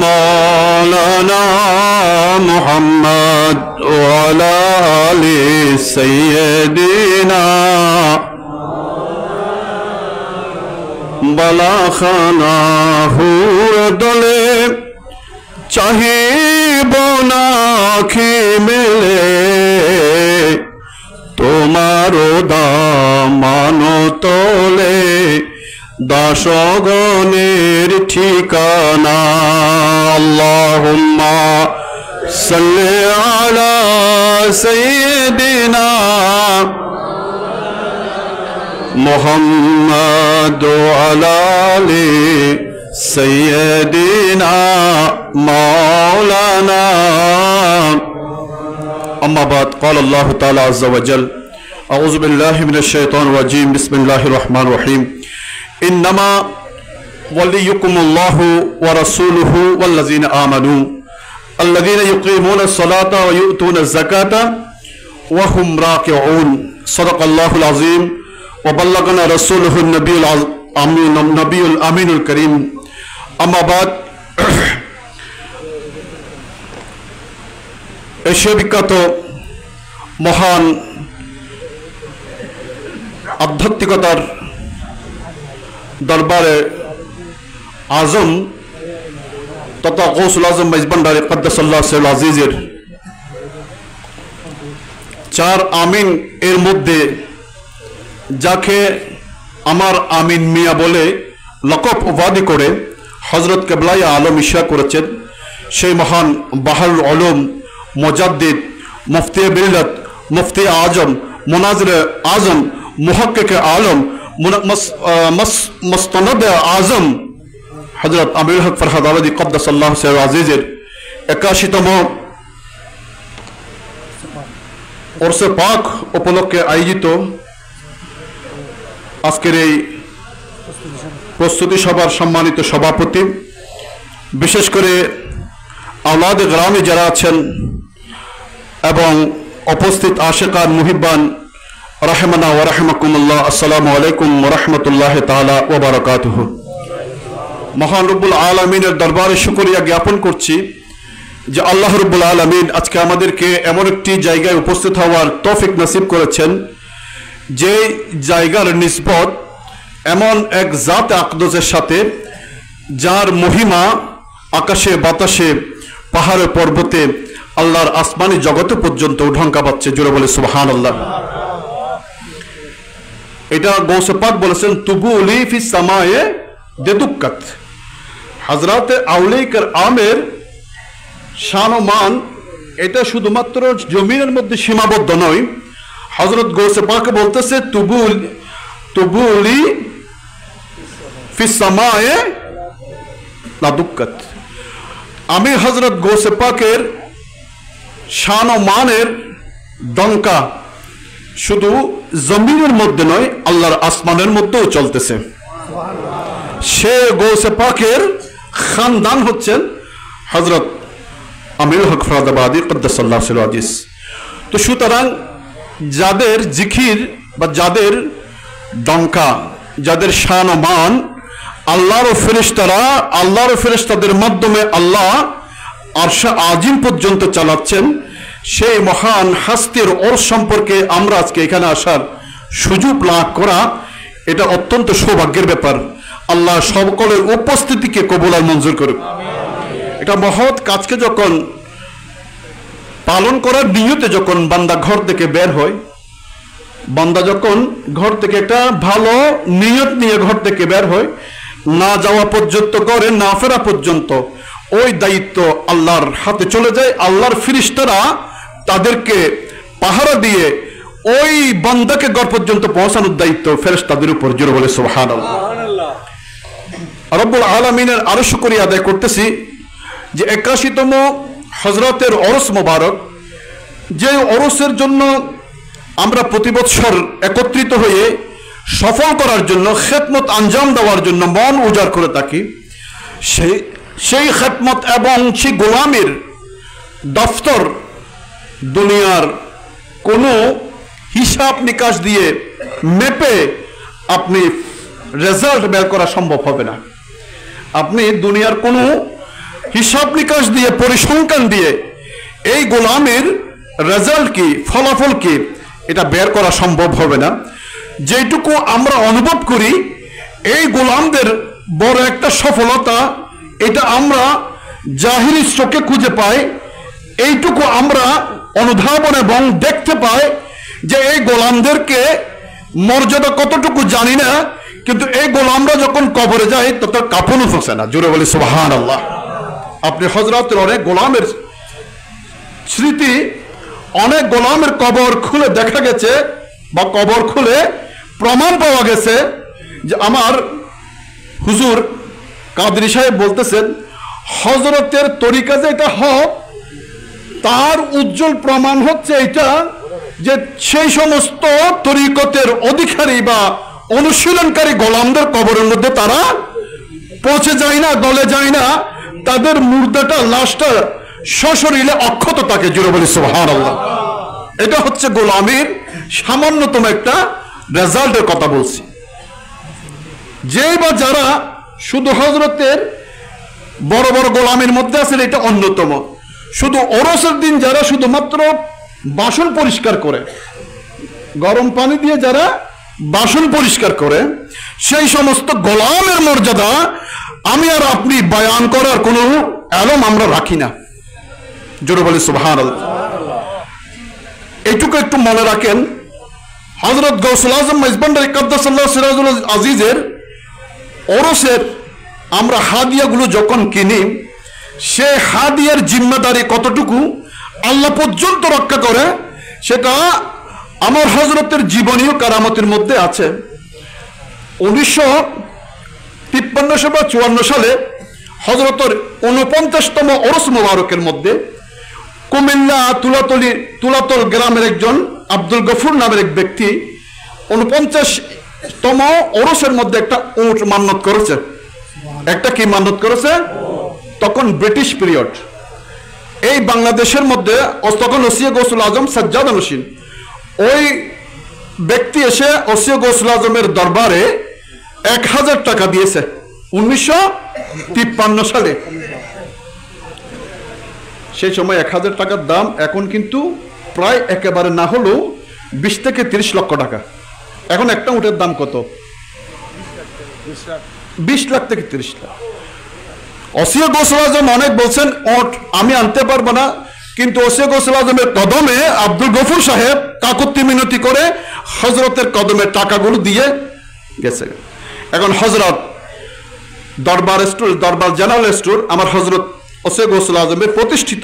مولانا محمد وعلى آل سيدنا বালাখানা হুর দলে চাহিব না আঁখি মেলে তোমার দামান তলে দাসগণের ঠিকানা আল্লাহুম্মা সাল্লি আলা সাইয়্যিদিনা মুহাম্মাদ ওয়া আলি সাইয়্যিদিনা মাওলানা أما بعد قال الله تعالى عز وجل أعوذ بالله من الشيطان الرجيم بسم الله الرحمن الرحيم إنما وليكم الله ورسوله والذين آمنوا الذين يقيمون الصلاة ويؤتون الزكاة وهم راكعون صدق الله العظيم وبلغنا رسوله النبي الأمين الكريم أما بعد এশিয়া বিখ্যাত মহান আধ্যাত্মিকতার দরবারে আজম তথা গৌসুল আজম মেজবান্ডারি কদ্দাসাল্লাহু সিররুল আজিজের 4 আমিন এর মধ্যে যাকে আমার আমিন মিয়া বলে লকব উপাধি করে হযরত কেবলাই আলম ইশা করেছেন সেই মহান বাহরুল উলুম মুজাদ্দিদ মুফতি বিল্লাত মুফতি আজম মুনাজির আজম মুহাক্কিক আলম মুস্তানাদ আজম হযরত আমিরুল হক ফরহাদ আলাদি কদ্দাসাল্লাহু সিররুল আজিজের 81তম ওরসে পাক উপলক্ষে আয়োজিত আজকের এই প্রস্তুতি সভার সম্মানিত সভাপতি, বিশেষ করে আওলাদ গ্রামে যারা আছেন এবং উপস্থিত আশিকান মুহিব্বান রাহমানা ওয়া রাহমাকুমুল্লাহ, আসসালামু আলাইকুম ওয়া রাহমাতুল্লাহি তাআলা ওয়া বারাকাতুহু। মহান রব্বুল আলামিনের দরবারে শুকরিয়া জ্ঞাপন করছি যে আল্লাহ রব্বুল আলামিন আজকে আমাদেরকে এমন একটি জায়গায় উপস্থিত হওয়ার তৌফিক নসিব করেছেন যে জায়গার নিসবত এমন এক জাত আকদসের সাথে যার মহিমা আকাশে বাতাসে পাহাড়ে পর্বতে আল্লাহর আসমানি জগতে পর্যন্ত ঢঙ্কা পাচ্ছে। জোরে বলে সুবহানাল্লাহ। এটা গৌসে পাক বলেছেন তুবুলি ফিস সামায়ে দেদুক্কাত। হযরতে আউলিয়া কেরামের শান ও মান এটা শুধুমাত্র জমিনের মধ্যে সীমাবদ্ধ নয়। হযরত গৌসে পাক বলতেছে তুবুলি ফিস সামায়ে লাদুক্কাত। আমি হযরত গৌসে পাকের শান ও মানের ডঙ্কা শুধু জমিনের মধ্যে নয়, আল্লাহর আসমানের মধ্যেও চলতেছে। সে গৌসে পাকের খানদান হচ্ছেন হযরত আমির হক ফরাদাবাদী কদ্দাসাল্লাহু সিররুল আজিজ। তো সুতরাং যাদের জিকির বা যাদের ডঙ্কা, যাদের শান ও মান আল্লাহর ফেরেশতাদের মাধ্যমে আল্লাহ আরশে আজিম পর্যন্ত চালাচ্ছেন, সেই মহান হাস্তির ওরস সম্পর্কে আমরা আজকে এখানে আসার সুযোগ লাভ করা এটা অত্যন্ত সৌভাগ্যের ব্যাপার। আল্লাহ সকলের উপস্থিতিকে কবুল আর মঞ্জুর করুক। এটা মহৎ কাজকে যখন পালন করার নিয়তে যখন বান্দা ঘর থেকে বের হয়, বান্দা যখন ঘর থেকে একটা ভালো নিয়ত নিয়ে ঘর থেকে বের হয়, না যাওয়া পর্যন্ত করে না ফেরা পর্যন্ত ওই দায়িত্ব আল্লাহর হাতে চলে যায়। আল্লাহর ফেরেশতারা তাদেরকে পাহারা দিয়ে ওই বান্দাকে ঘর পর্যন্ত পৌঁছানোর দায়িত্ব ফেরেশতাদের উপর। জোরে বলে সুবহানাল্লাহ। রব্বুল আলামিনের আরো শুকরিয়া আদায় করতেছি যে 81তম হযরতের ওরস মোবারক, যে ওরসের জন্য আমরা প্রতি বছর একত্রিত হয়ে সফল করার জন্য, খেদমত আঞ্জাম দেওয়ার জন্য মন উজাড় করে থাকি, সেই খেদমত এবং সেই গোলামের দফতর দুনিয়ার কোনো হিসাব নিকাশ দিয়ে মেপে আপনি রেজাল্ট বের করা সম্ভব হবে না। আপনি দুনিয়ার কোনো হিসাব নিকাশ দিয়ে, পরিসংখ্যান দিয়ে এই গোলামের রেজাল্ট কি, ফলাফল কি, এটা বের করা সম্ভব হবে না। যেটুকু আমরা অনুভব করি এই গোলামদের বড় একটা সফলতা, এটা আমরা জাহিরি চোখে খুঁজে পাই, এইটুকু আমরা অনুধাবন এবং দেখতে পাই যে এই গোলামদেরকে মর্যাদা কতটুকু জানি না, কিন্তু এই গোলামরা যখন কবরে যায় তো তার কাফনও ফোসে না। জোরে বলি সুবহানাল্লাহ। আপনি হযরতের অনেক গোলামের স্মৃতি, অনেক গোলামের কবর খুলে দেখা গেছে বা কবর খুলে প্রমাণ পাওয়া গেছে যে আমার হুজুর কাদরি সাহেব বলতেছেন হযরতের তরিকা যে এটা হক, তার উজ্জ্বল প্রমাণ হচ্ছে এটা যে সেই সমস্ত তরিকতের অধিকারী বা অনুশীলনকারী গোলামদের কবরের মধ্যে তারা পৌঁছে যায় না, গলে যায় না, তাদের মুর্দাটা, লাশটা সশরীরে অক্ষত থাকে। জোরে বলি সুবহানাল্লাহ। এটা হচ্ছে গোলামের সামান্যতম একটা রেজাল্টের কথা বলছি। যেই বা যারা শুধু হযরতের বড় বড় গোলামের মধ্যে আছেন, এটা অন্যতম। শুধু ওরসের দিন যারা শুধুমাত্র বাসন পরিষ্কার করে, গরম পানি দিয়ে যারা বাসন পরিষ্কার করে, সেই সমস্ত গোলামের মর্যাদা আমি আর আপনি বয়ান করার কোনো এলম আমরা রাখি না। জোরে বলি সুবহানাল্লাহ। এইটুকু একটু মনে রাখেন, হযরত গৌসুল আজম মেজবান্ডারি কদ্দাসাল্লাহু সিরাজুল আজিজের ওরসের আমরা হাদিয়াগুলো যখন কিনি, সে হাদিয়ার জিম্মেদারি কতটুকু আল্লাহ পর্যন্ত রক্ষা করে সেটা আমার হযরতের জীবনীয় কারামতের মধ্যে আছে। 1953 বা 54 সালে হযরতের 49তম ওরস মোবারকের মধ্যে কুমিল্লা তুলাতল গ্রামের একজন আব্দুল গফুর নামের এক ব্যক্তি 49 তম ওরসের মধ্যে একটা উট মান্নত করেছে। একটা কি মান্নত করেছে? তখন ব্রিটিশ পিরিয়ড, এই বাংলাদেশের মধ্যে তখন ওসিয়ে গৌসুল আজম সাজ্জাদ নসীন, ওই ব্যক্তি এসে ওসিয়ে গৌসুল আজমের দরবারে 1000 টাকা দিয়েছে 1953 সালে। সেই সময় 1000 টাকার দাম এখন কিন্তু প্রায় একেবারে না হলেও 20 থেকে 30 লক্ষ টাকা। এখন একটা উটের দাম কত? 20 লাখ থেকে 30 লাখ। ওসিয়ে গৌসুল আজম অনেক বলছেন ওট আমি আনতে পারবো না, কিন্তু ওসিয়ে গৌসুল আজমের কদমে আব্দুল গফুর সাহেব কাকুতি মিনতি করে হজরতের কদমে টাকাগুলো দিয়ে গেছে। এখন হজরত দরবার স্টোর, দরবার জেনারেল স্টোর আমার হজরত ওসিয়ে গৌসুল আজমের প্রতিষ্ঠিত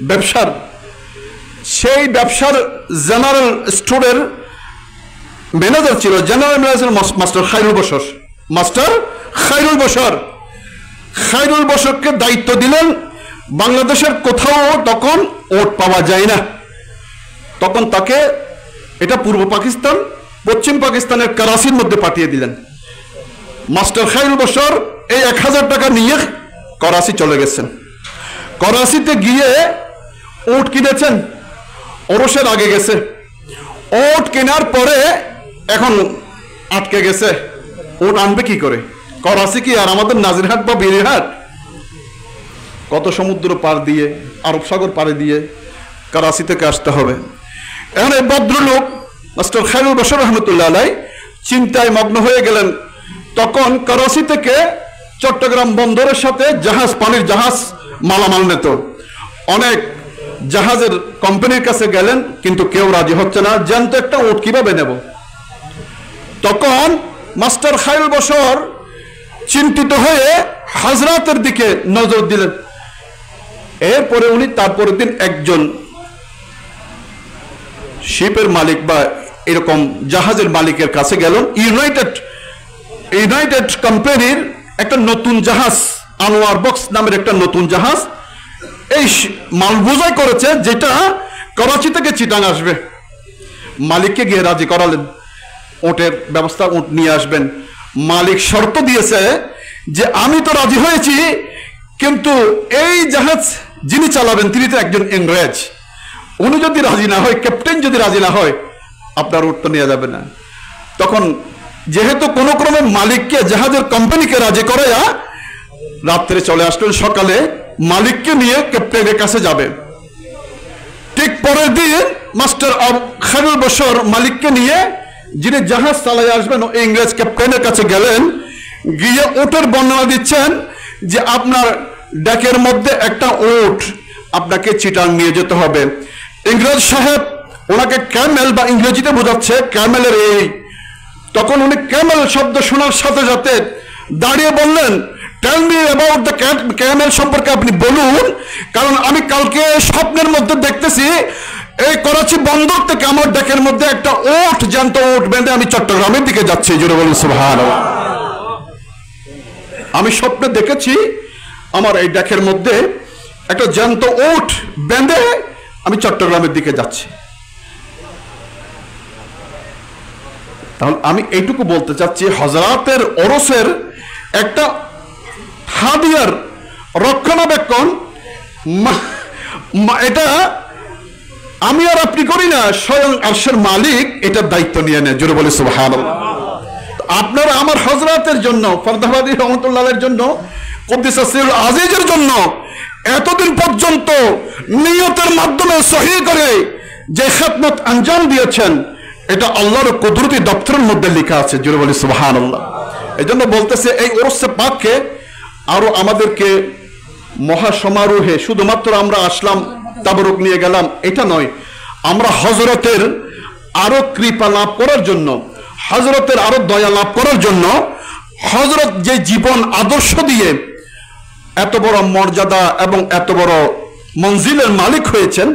ব্যবসার, সেই ব্যবসার জেনারেল স্টোরের ম্যানেজার ছিল, জেনারেল ম্যানেজার মাস্টার খায়রুল বশর। মাস্টার খায়রুল বশর, খায়রুল বশরকে দায়িত্ব দিলেন বাংলাদেশের কোথাও তখন ওট পাওয়া যায় না, তখন তাকে এটা পূর্ব পাকিস্তান পশ্চিম পাকিস্তানের করাচির মধ্যে পাঠিয়ে দিলেন। মাস্টার খায়রুল বশর এই 1000 টাকা নিয়ে করাচি চলে গেছেন। করাচিতে গিয়ে ওট কিনেছেন, ওরসের আগে গেছে, ওট কেনার পরে এখন আটকে গেছে, ওট আনবে কি করে? করাচি কি আর আমাদের নাজিরহাট বা বীরহাট? কত সমুদ্র পার দিয়ে, আরব সাগর পাড়ে দিয়ে করাচি থেকে আসতে হবে। এখন এই ভদ্রলোক মাস্টার খায়রুল বশর রহমতুল্লাহ আলাই চিন্তায় মগ্ন হয়ে গেলেন। তখন করাচি থেকে চট্টগ্রাম বন্দরের সাথে জাহাজ, পানির জাহাজ মালামাল নিত। অনেক জাহাজের কোম্পানির কাছে গেলেন, কিন্তু কেউ রাজি হচ্ছে না, জ্যান্ত একটা উট কিভাবে নেব? তখন মাস্টার খায়রুল বশর চিন্তিত হয়ে হাজরাতের দিকে নজর দিলেন। এরপরে উনি তারপরের দিন একজন শিপের মালিক বা এরকম জাহাজের মালিকের কাছে গেলেন। ইউনাইটেড কোম্পানির একটা নতুন জাহাজ, আনোয়ার বক্স নামের একটা নতুন জাহাজ এই মাল বোঝাই করেছে, যেটা করাচি থেকে চিটাং আসবে। মালিককে গিয়ে রাজি করালেন, ওটের ব্যবস্থা, উট নিয়ে আসবেন। মালিক শর্ত দিয়েছে যে আমি তো রাজি হয়েছি, কিন্তু এই জাহাজ যিনি চালাবেন তিনি তো একজন ইংরেজ, উনি যদি রাজি না হয়, ক্যাপ্টেন যদি রাজি না হয়, আপনার উট তো নেওয়া যাবে না। তখন যেহেতু কোনো ক্রমে মালিককে, জাহাজের কোম্পানিকে রাজি করাইয়া রাত্রে চলে আসলেন, সকালে মালিককে নিয়ে ক্যাপ্টেনের কাছে যাবে। ঠিক পরের দিন মাস্টার খায়রুল বশর মালিককে নিয়ে, যিনি জাহাজ চালাই আসবেন, ইংরেজ ক্যাপ্টেনের কাছে গেলেন। গিয়ে উটের বর্ণনা দিচ্ছেন যে আপনার ডেকের মধ্যে একটা উট আপনাকে চিটাং নিয়ে যেতে হবে। ইংরেজ সাহেব ওনাকে ক্যামেল বা ইংরেজিতে বোঝাচ্ছে ক্যামেলের এই। তখন উনি ক্যামেল শব্দ শোনার সাথে সাথে দাঁড়িয়ে বললেন, tell me about the camel সম্পর্কে আপনি বলুন, কারণ আমি কালকে স্বপ্নের মধ্যে দেখতেছি এই করাচি বন্দর থেকে আমার ডেকের মধ্যে একটা ওট, জ্যান্ত ওট বেঁধে আমি চট্টগ্রামের দিকে যাচ্ছি। জোরে বলুন সুবহানাল্লাহ। আমি স্বপ্নে দেখেছি আমার এই ডেকের মধ্যে একটা জ্যান্ত ওট বেঁধে আমি চট্টগ্রামের দিকে যাচ্ছি। তাহলে আমি এইটুকু বলতে চাচ্ছি, হযরতের ওরসের একটা হাদিয়ার রক্ষণাবেক্ষণ এটা আমি আর আপনি করি না, স্বয়ং আরশের মালিক এটার দায়িত্ব নিয়ে নেয়। জোরে বলে সুবহানাল্লাহ। আপনারা আমার হযরতের জন্য, ফরদাবাদী রহমতুল্লাহের জন্য, কুদ্দিসা সিরুল আজিজের জন্য এতদিন পর্যন্ত নিয়তের মাধ্যমে সহি করে যে খিদমত আঞ্জাম দিয়েছেন, এটা আল্লাহর কুদরতি দপ্তরের মধ্যে লেখা আছে। জোরে বলি সুবহানাল্লাহ। এই জন্য বলতেছে এই ওরসে পাককে আরো আমাদেরকে মহা সমারোহে, শুধুমাত্র আমরা আসলাম তাবরুক নিয়ে গেলাম এটা নয়, আমরা হযরতের আরো কৃপা লাভ করার জন্য, হযরতের আরো দয়া লাভ করার জন্য, হযরত যে জীবন আদর্শ দিয়ে এত বড় মর্যাদা এবং এত বড় মঞ্জিলের মালিক হয়েছেন,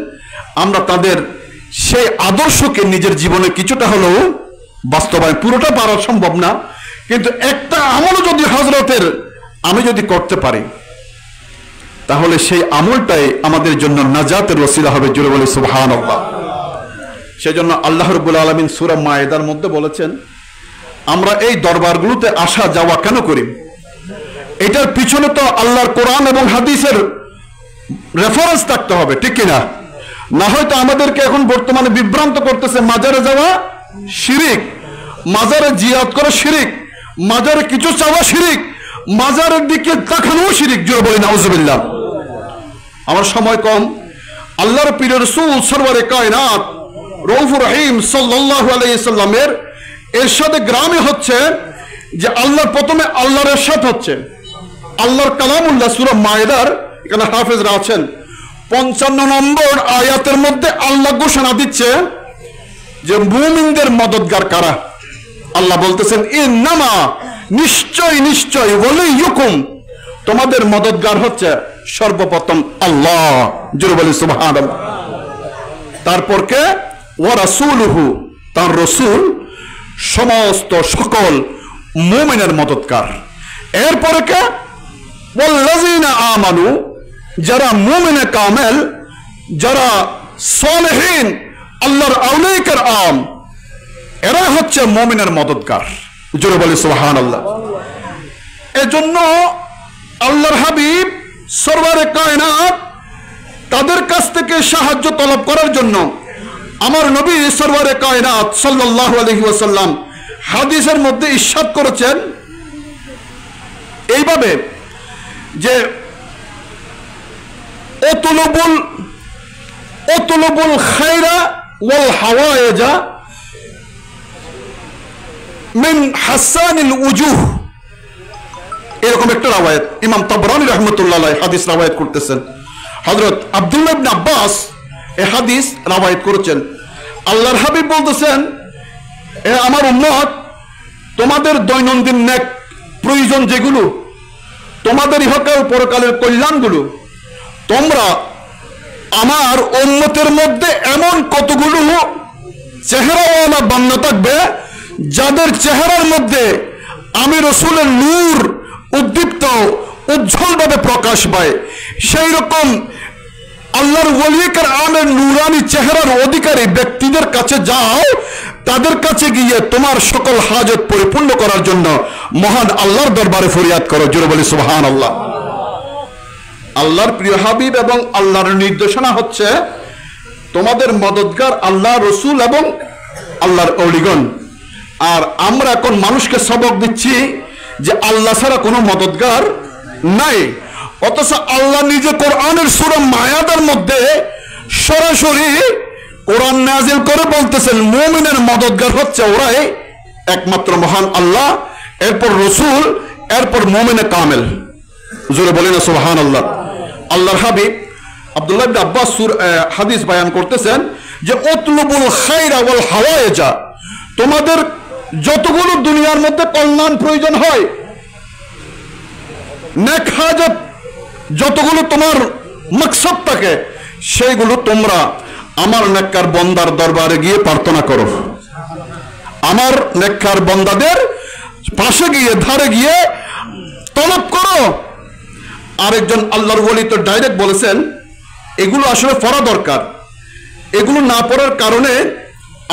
আমরা তাদের সেই আদর্শকে নিজের জীবনে কিছুটা হলেও বাস্তবায়ন, পুরোটা পারা সম্ভব না, কিন্তু একটা আমল যদি হযরতের আমি যদি করতে পারি, তাহলে সেই আমলটাই আমাদের জন্য নাজাতের ওসিলা হবে। জোরে বলি সুবহানাল্লাহ। সেজন্য আল্লাহ রাব্বুল আলামিন সূরা মায়েদার মধ্যে বলেছেন, আমরা এই দরবারগুলোতে আসা যাওয়া কেন করি? এটার পিছনে তো আল্লাহর কোরআন এবং হাদিসের রেফারেন্স থাকতে হবে, ঠিক কিনা? না হয়তো আমাদেরকে এখন বর্তমানে বিভ্রান্ত করতেছে মাজারে যাওয়া শিরিক, মাজারে জিয়ারত করা শিরিক, মাজারে কিছু চাওয়া শিরিক, মাজারের দিকে তাকানো শিরিক। জোরে বলি নাউজুবিল্লাহ। আমার সময় কম। আল্লাহর প্রিয় রাসূল সরওয়ারে কায়নাত রউফুর রহিম সাল্লাল্লাহু আলাইহি সাল্লামের এরশাদে গ্রামে হচ্ছে যে আল্লাহর প্রথমে আল্লাহর এরশাদ হচ্ছে আল্লাহর কালামুল্লাহ সূরা মায়েদার, এখানে হাফেজরা আছেন, 55 নম্বর আয়াতের মধ্যে আল্লাহ ঘোষণা দিচ্ছে যে মুমিনদের মদদগার কারা। আল্লাহ বলতেছেন ইন্নামা, নিশ্চয় নিশ্চয়, ওয়ালিয়ুকুম, তোমাদের মদদগার হচ্ছে সর্বপ্রথম আল্লাহ। জোরে বলি সুবহানাল্লাহ। তারপর কে? ওয়া রাসূলুহু, তার রাসূল সমস্ত সকল মুমিনের মদদগার। এরপরে কে? ওয়াল্লাযিনা আমানু, যারা মুমিনে কামেল, যারা সালেহীন, আল্লাহর আউলিয়া কেরাম, এরা হচ্ছে মুমিনের মদদগার। জোরে বলি সুবহানাল্লাহ। এজন্য আল্লাহর হাবিব সরওয়ারে কায়নাত তাদের কাছ থেকে সাহায্য তলব করার জন্য আমার নবী সরওয়ারে কায়নাত সাল্লাল্লাহু আলাইহি ওয়াসাল্লাম হাদিসের মধ্যে ইরশাদ করেছেন এইভাবে যে উতলুবুল খায়রা ওয়াল হাওয়ায়েজা মিন হাসানিল উজুহ, এরকম একটা রাওয়ায়াত ইমাম তাবরানী রাহমাতুল্লাহ আলাইহি হাদিস রাওয়ায়াত করতেছেন। হযরত আব্দুল্লাহ ইবনে আব্বাস এই হাদিস রাওয়ায়াত করেছেন। আল্লাহর হাবিব বলতেছেন, এ আমার উম্মত, তোমাদের দৈনন্দিন নেক প্রয়োজন যেগুলো, তোমাদের ইহকাল পরকালের কল্যাণগুলো, তোমরা আমার উম্মতের মধ্যে এমন কতগুলো চেহারাওয়ালা বান্দা থাকবে যাদের চেহারার মধ্যে আমি রাসূলের নূর উদ্দীপ্ত উজ্জ্বলভাবে প্রকাশ পায়। সেই রকম আল্লাহর ওয়ালি কেরামের নূরানি চেহারার অধিকারী ব্যক্তিদের কাছে যাও, তাদের কাছে গিয়ে তোমার সকল হাজত পরিপূর্ণ করার জন্য মহান আল্লাহর দরবারে ফরিয়াদ করো। জোরে বলি সুবহানাল্লাহ। আল্লাহর প্রিয় হাবিব এবং আল্লাহর নির্দেশনা হচ্ছে তোমাদের মদদগার আল্লাহ, রসুল এবং আল্লাহর ওলিগণ। আর আমরা এখন মানুষকে সবক দিচ্ছি যে আল্লাহ ছাড়া কোনো মদদগার নাই, অথচ আল্লাহ নিজে কোরআনের সূরা মায়াদার মধ্যে সরাসরি কোরআন নাজিল করে বলতেছেন মুমিনের মদদগার হচ্ছে ওরাই, একমাত্র মহান আল্লাহ, এরপর রসুল, এরপর মুমিনে কামেল। জোরে বলি না সুবহানাল্লাহ। আল্লাহর হাবিব আব্দুল্লাহ ইবনে আব্বাস হাদিস বয়ান করতেছেন যে উতলুবুল খায়রা ওয়াল হাওয়ায়েজা, তোমাদের যতগুলো দুনিয়ার মধ্যে কল্যাণ প্রয়োজন হয়, নেক হাজত যতগুলো তোমার মাকসাদ থাকে, সেইগুলো তোমরা আমার নেককার বন্দার দরবারে গিয়ে প্রার্থনা করো। আমার নেককার বন্দাদের পাশে গিয়ে, ধারে গিয়ে তলব করো। আরেকজন আল্লাহর ওলি তো ডাইরেক্ট বলেছেন এগুলো আসলে পড়া দরকার। এগুলো না পড়ার কারণে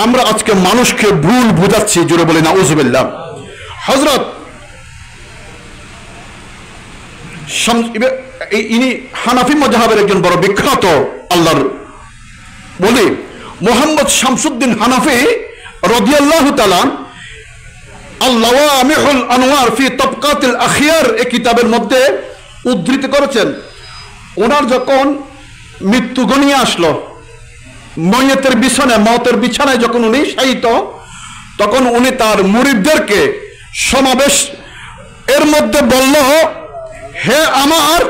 আমরা আজকে মানুষকে ভুল বুঝাচ্ছি। জুড়ে বলি নাউজুবিল্লাহ। হযরত ইনি হানাফি মাযহাবের একজন বড় বিখ্যাত আল্লাহর ওলি মুহাম্মদ শামসুদ্দিন হানাফি রাদিয়াল্লাহু তাআলা আল-লাওয়ামিহুল আনওয়ার ফি তাবকাতিল আখিয়ার এই কিতাবের মধ্যে উদ্ধৃত করেছেন। ওনার যখন মৃত্যু ঘনিয়ে আসলো, ময়তের বিছানায়, মওতের বিছানায় যখন উনি শায়িত, তখন উনি তার মুরিদদেরকে সমাবেশ এর মধ্যে বলল, হে আমার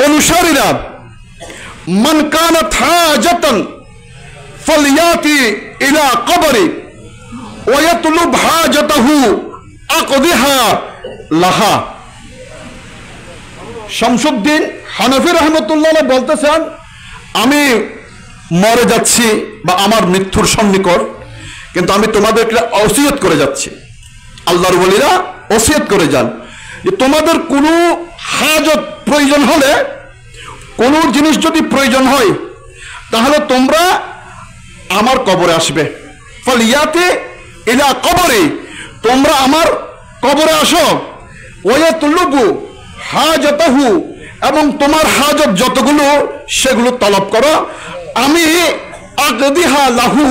অনুসারীরা, মান কানাত হাজাতান ফালইয়াতি ইলা কবরি ওয়া ইয়াতলুব হাজাতাহু আকদিহা লাহা। শামসুদ্দিন হানাফি রাহমাতুল্লাহ বলতেছেন, আমি মরে যাচ্ছি বা আমার মৃত্যুর সন্নিকট, কিন্তু আমি তোমাদেরকে ওসিয়ত করে যাচ্ছি। আল্লাহর ওলিরা ওসিয়ত করে যান যে তোমাদের কোনো হাজত প্রয়োজন হলে, কোনো জিনিস যদি প্রয়োজন হয়, তাহলে তোমরা আমার কবরে আসবে। ফালিয়াতে ইলা কবরে, তোমরা আমার কবরে আসো, ওয়াতুলুবু হাজাতাহু, এবং তোমার হাজত যতগুলো সেগুলো তলব করো, আমি আকদিহা লাহু,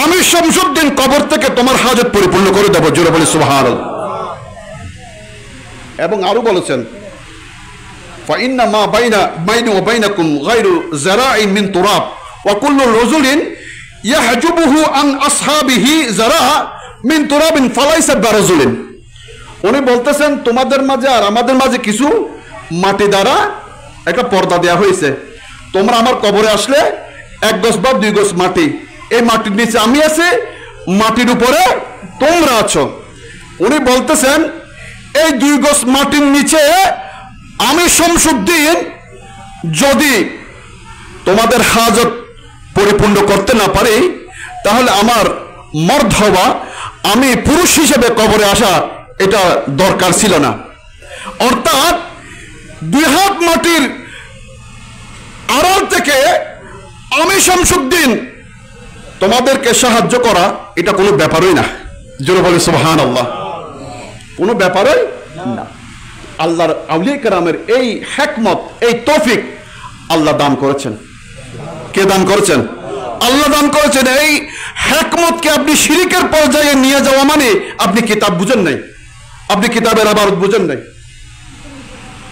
আমি শামসুদ্দিন কবর থেকে তোমার হাজত পরিপূর্ণ করে দেব। জোরে বলে সুবহানাল্লাহ। এবং আরো বলেছেন ফাইন্না মা বাইনি ওয়া বাইনাকুম গায়রু যারাইন মিন তুরাব ওয়া কুল্লু রাজুলিন ইয়াহজুবুহু আন আসহাবিহি যারা মিন তুরাবিন ফালাইসা বিরাজুলিন। উনি বলতেছেন তোমাদের মাঝে আর আমাদের মাঝে কিছু মাটি দ্বারা একটা পর্দা দেয়া হয়েছে। তোমরা আমার কবরে আসলে 1 গজ বা 2 গজ মাটি, এই মাটির নিচে আমি আছি, মাটির উপরে তোমরা আছো। উনি বলতেছেন এই 2 গজ মাটির নিচে আমি শামসুদ্দিন যদি তোমাদের হাজত পরিপূর্ণ করতে না পারি, তাহলে আমার মর্দ হওয়া, আমি পুরুষ হিসেবে কবরে আসা এটা দরকার ছিল না। অর্থাৎ 2 হাত মাটির আড়াল থেকে আমি শামসুদ্দিন তোমাদেরকে সাহায্য করা এটা কোনো ব্যাপারই না। জোরে বলে সুবহানাল্লাহ। কোনো ব্যাপারই না। আল্লাহর আউলিয়া কেরামের এই হিকমত, এই তৌফিক আল্লাহ দান করেছেন। কে দান করেছেন? আল্লাহ দান করেছেন। এই হিকমতকে আপনি শিরকের পর্যায়ে নিয়ে যাওয়া মানে আপনি কিতাব বুঝেন নাই, আপনি কিতাবের ইবারত বুঝেন নাই।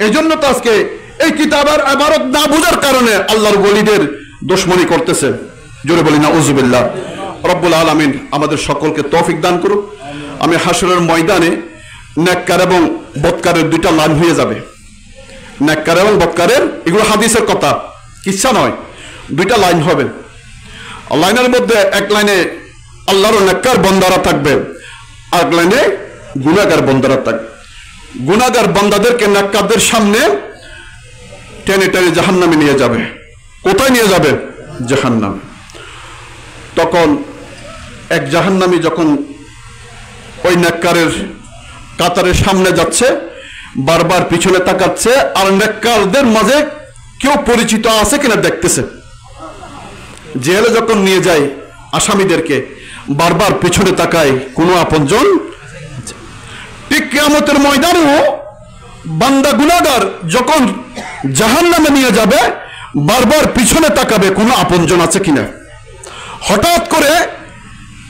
এই জন্য তো আজকে এই কিতাবের ইবারত না বুঝার কারণে আল্লাহর ওলিদের দুশমনি করতেছে। জোরে বলি নাউযুবিল্লাহ। রব্বুল আলামিন আমাদের সকলকে তৌফিক দান করুক। আমি হাসরের ময়দানে নেককার এবং বদকারের 2টা লাইন হয়ে যাবে। নেককার এবং বদকারের, এগুলো হাদিসের কথা, কিচ্ছা নয়। 2টা লাইন হবে। লাইনের মধ্যে এক লাইনে আল্লাহর নেককার বান্দারা থাকবে, আর এক লাইনে গুনাহগার বান্দারা থাকবে। গুনাহগার বান্দাদেরকে নেককারদের সামনে টেনে টেনে জাহান্নামে নিয়ে যাবে। কোথায় নিয়ে যাবে? জাহান্নামে। তখন এক জাহান্নামী যখন ওই নেককারের কাতারের সামনে যাচ্ছে, বারবার পিছনে তাকাচ্ছে, আর নেককারদের মাঝে কেউ পরিচিত আছে কিনা দেখতেছে। জেলে যখন নিয়ে যায় আসামিদেরকে, বারবার পিছনে তাকায়, কোনো আপনজন। ঠিক কিয়ামতের ময়দানেও বান্দা গুনাহগার যখন জাহান্নামে নিয়ে যাবে, বারবার পিছনে তাকাবে, কোনো আপনজন আছে কিনা। হঠাৎ করে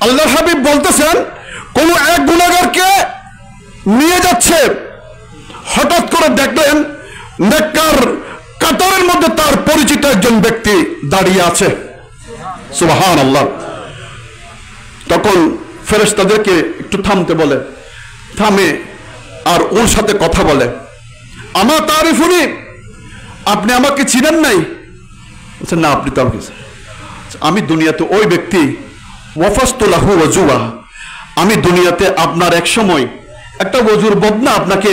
আল্লাহর হাবিব বলতেছেন, কোন এক গুনাহগারকে নিয়ে যাচ্ছে, হঠাৎ করে দেখলেন নেককার কাতারের মধ্যে তার পরিচিত একজন ব্যক্তি দাঁড়িয়ে আছে। সুবহানাল্লাহ। তখন ফেরেশতাদেরকে একটু থামতে বলে, থামে আর ওর সাথে কথা বলে। আমা তারিফুনি, আপনি আমাকে চিনেন নাই? বলছেন না, আপনি তো আমাকে। আমি দুনিয়াতে ওই ব্যক্তি, ওয়াফাস্তু লাহু ওয়াজুয়া, আমি দুনিয়াতে আপনার এক সময় একটা ওযুর বদনা আপনাকে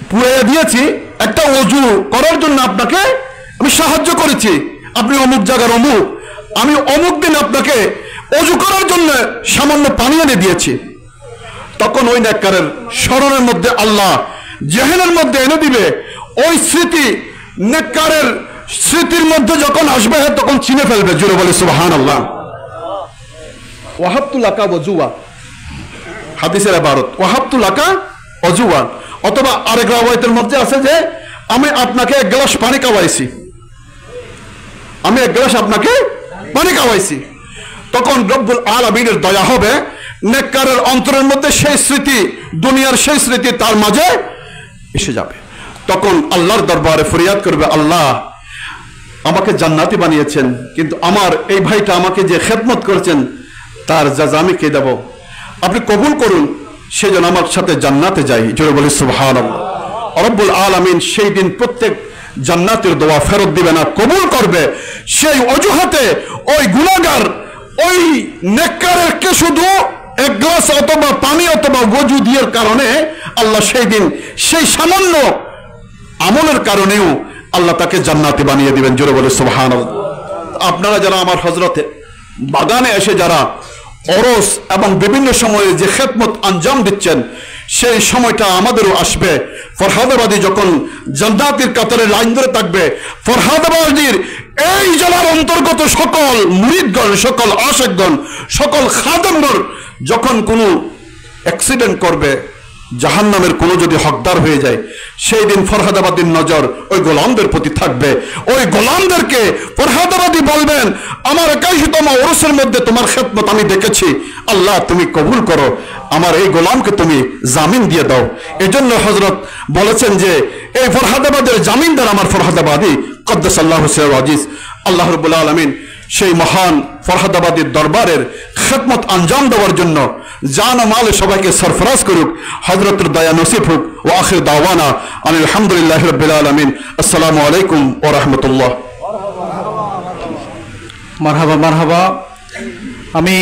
পুড়িয়ে দিয়েছি, একটা ওযু করার জন্য আপনাকে আমি সাহায্য করেছি। আপনি অমুক জায়গার অমুক, আমি অমুক দিন আপনাকে ওযু করার জন্য সামান্য পানি এনে দিয়েছি। তখন ওই নেককারের স্মরণের মধ্যে আল্লাহ জেহেনের মধ্যে এনে দিবে ওই স্মৃতি। নেককারের স্মৃতির মধ্যে যখন আসবে তখন চিনে ফেলবে। জোরে বলে সুবহানাল্লাহ। ওয়াহাবতু লাকা ওয়াজুয়া, হাদিসের ইবারত ওয়াহাবতু লাকা ওয়াজুয়া। অথবা আরেক রাওয়ায়াতের মধ্যে আছে যে আমি আপনাকে 1 গ্লাস পানি খাওয়াইছি, আমি 1 গ্লাস আপনাকে পানি খাওয়াইছি। তখন রব্বুল আলামিনের দয়া হবে, নেককারের অন্তরের মধ্যে সেই স্মৃতি, দুনিয়ার সেই স্মৃতি তার মাঝে এসে যাবে। তখন আল্লাহর দরবারে ফরিয়াদ করবে, আল্লাহ আমাকে জান্নাতি বানিয়েছেন, কিন্তু আমার এই ভাইটা আমাকে যে খেদমত করেছেন তার জাযা আমি কে দেব? আপনি কবুল করুন, সেজন্য আমার সাথে জান্নাতে যাই। জোরে বলি সুবহানাল্লাহ। রব্বুল আলামিন সেই দিন প্রত্যেক জান্নাতের দোয়া ফেরত দিবে না, কবুল করবে। সেই অজুহাতে ওই গুনাহগার, ওই নেককারের কে শুধু 1 গ্লাস অথবা পানি অথবা ওযু দিয়ার কারণে আল্লাহ সেই দিন সেই সামান্য আমলের কারণেও আল্লাহ তাকে জান্নাতি বানিয়ে দিবেন। জোরে বলে সুবহানাল্লাহ। আপনারা যারা আমার হযরতে বাগানে এসে যারা ওরস এবং বিভিন্ন সময়ে যে খেদমত আঞ্জাম দিচ্ছেন, সেই সময়টা আমাদেরও আসবে। ফরহাদাবাদী যখন জান্নাতের কাতারে লাইন ধরে থাকবে, ফরহাদাবাদীর এই জেলার অন্তর্গত সকল মুরিদগণ, সকল আশিকগণ, সকল খাদেমগণ যখন কোনো অ্যাক্সিডেন্ট করবে, জাহান্নামের কোনো যদি হকদার হয়ে যায়, সেই দিন ফরহাদাবাদীর নজর ওই গোলামদের প্রতি থাকবে। ওই গোলামদেরকে ফরহাদাবাদী বলবেন, আমার 81তম ওরসের মধ্যে তোমার খেদমত আমি দেখেছি, আল্লাহ তুমি কবুল করো, আমার এই গোলামকে তুমি জামিন দিয়ে দাও। এজন্য হযরত বলেছেন যে এই ফরহাদাবাদের জামিনদার আমার ফরহাদাবাদী কদ্দাসাল্লাহু সিররাহু আজিজ। আল্লাহ রাব্বুল আলামিন সেই মহান ফরহাদাবাদীর দরবারের খেদমত আঞ্জাম দেওয়ার জন্য জান ও মালে সবাইকে সরফরাজ করুক। হযরতের দয়া নসিব হোক। ওয়া আখির দাওয়ানা আলহামদুলিল্লাহি রাব্বিল আলামিন। আসসালামু আলাইকুম ওয়া রাহমাতুল্লাহ। মারহাবা মারহাবা। আমি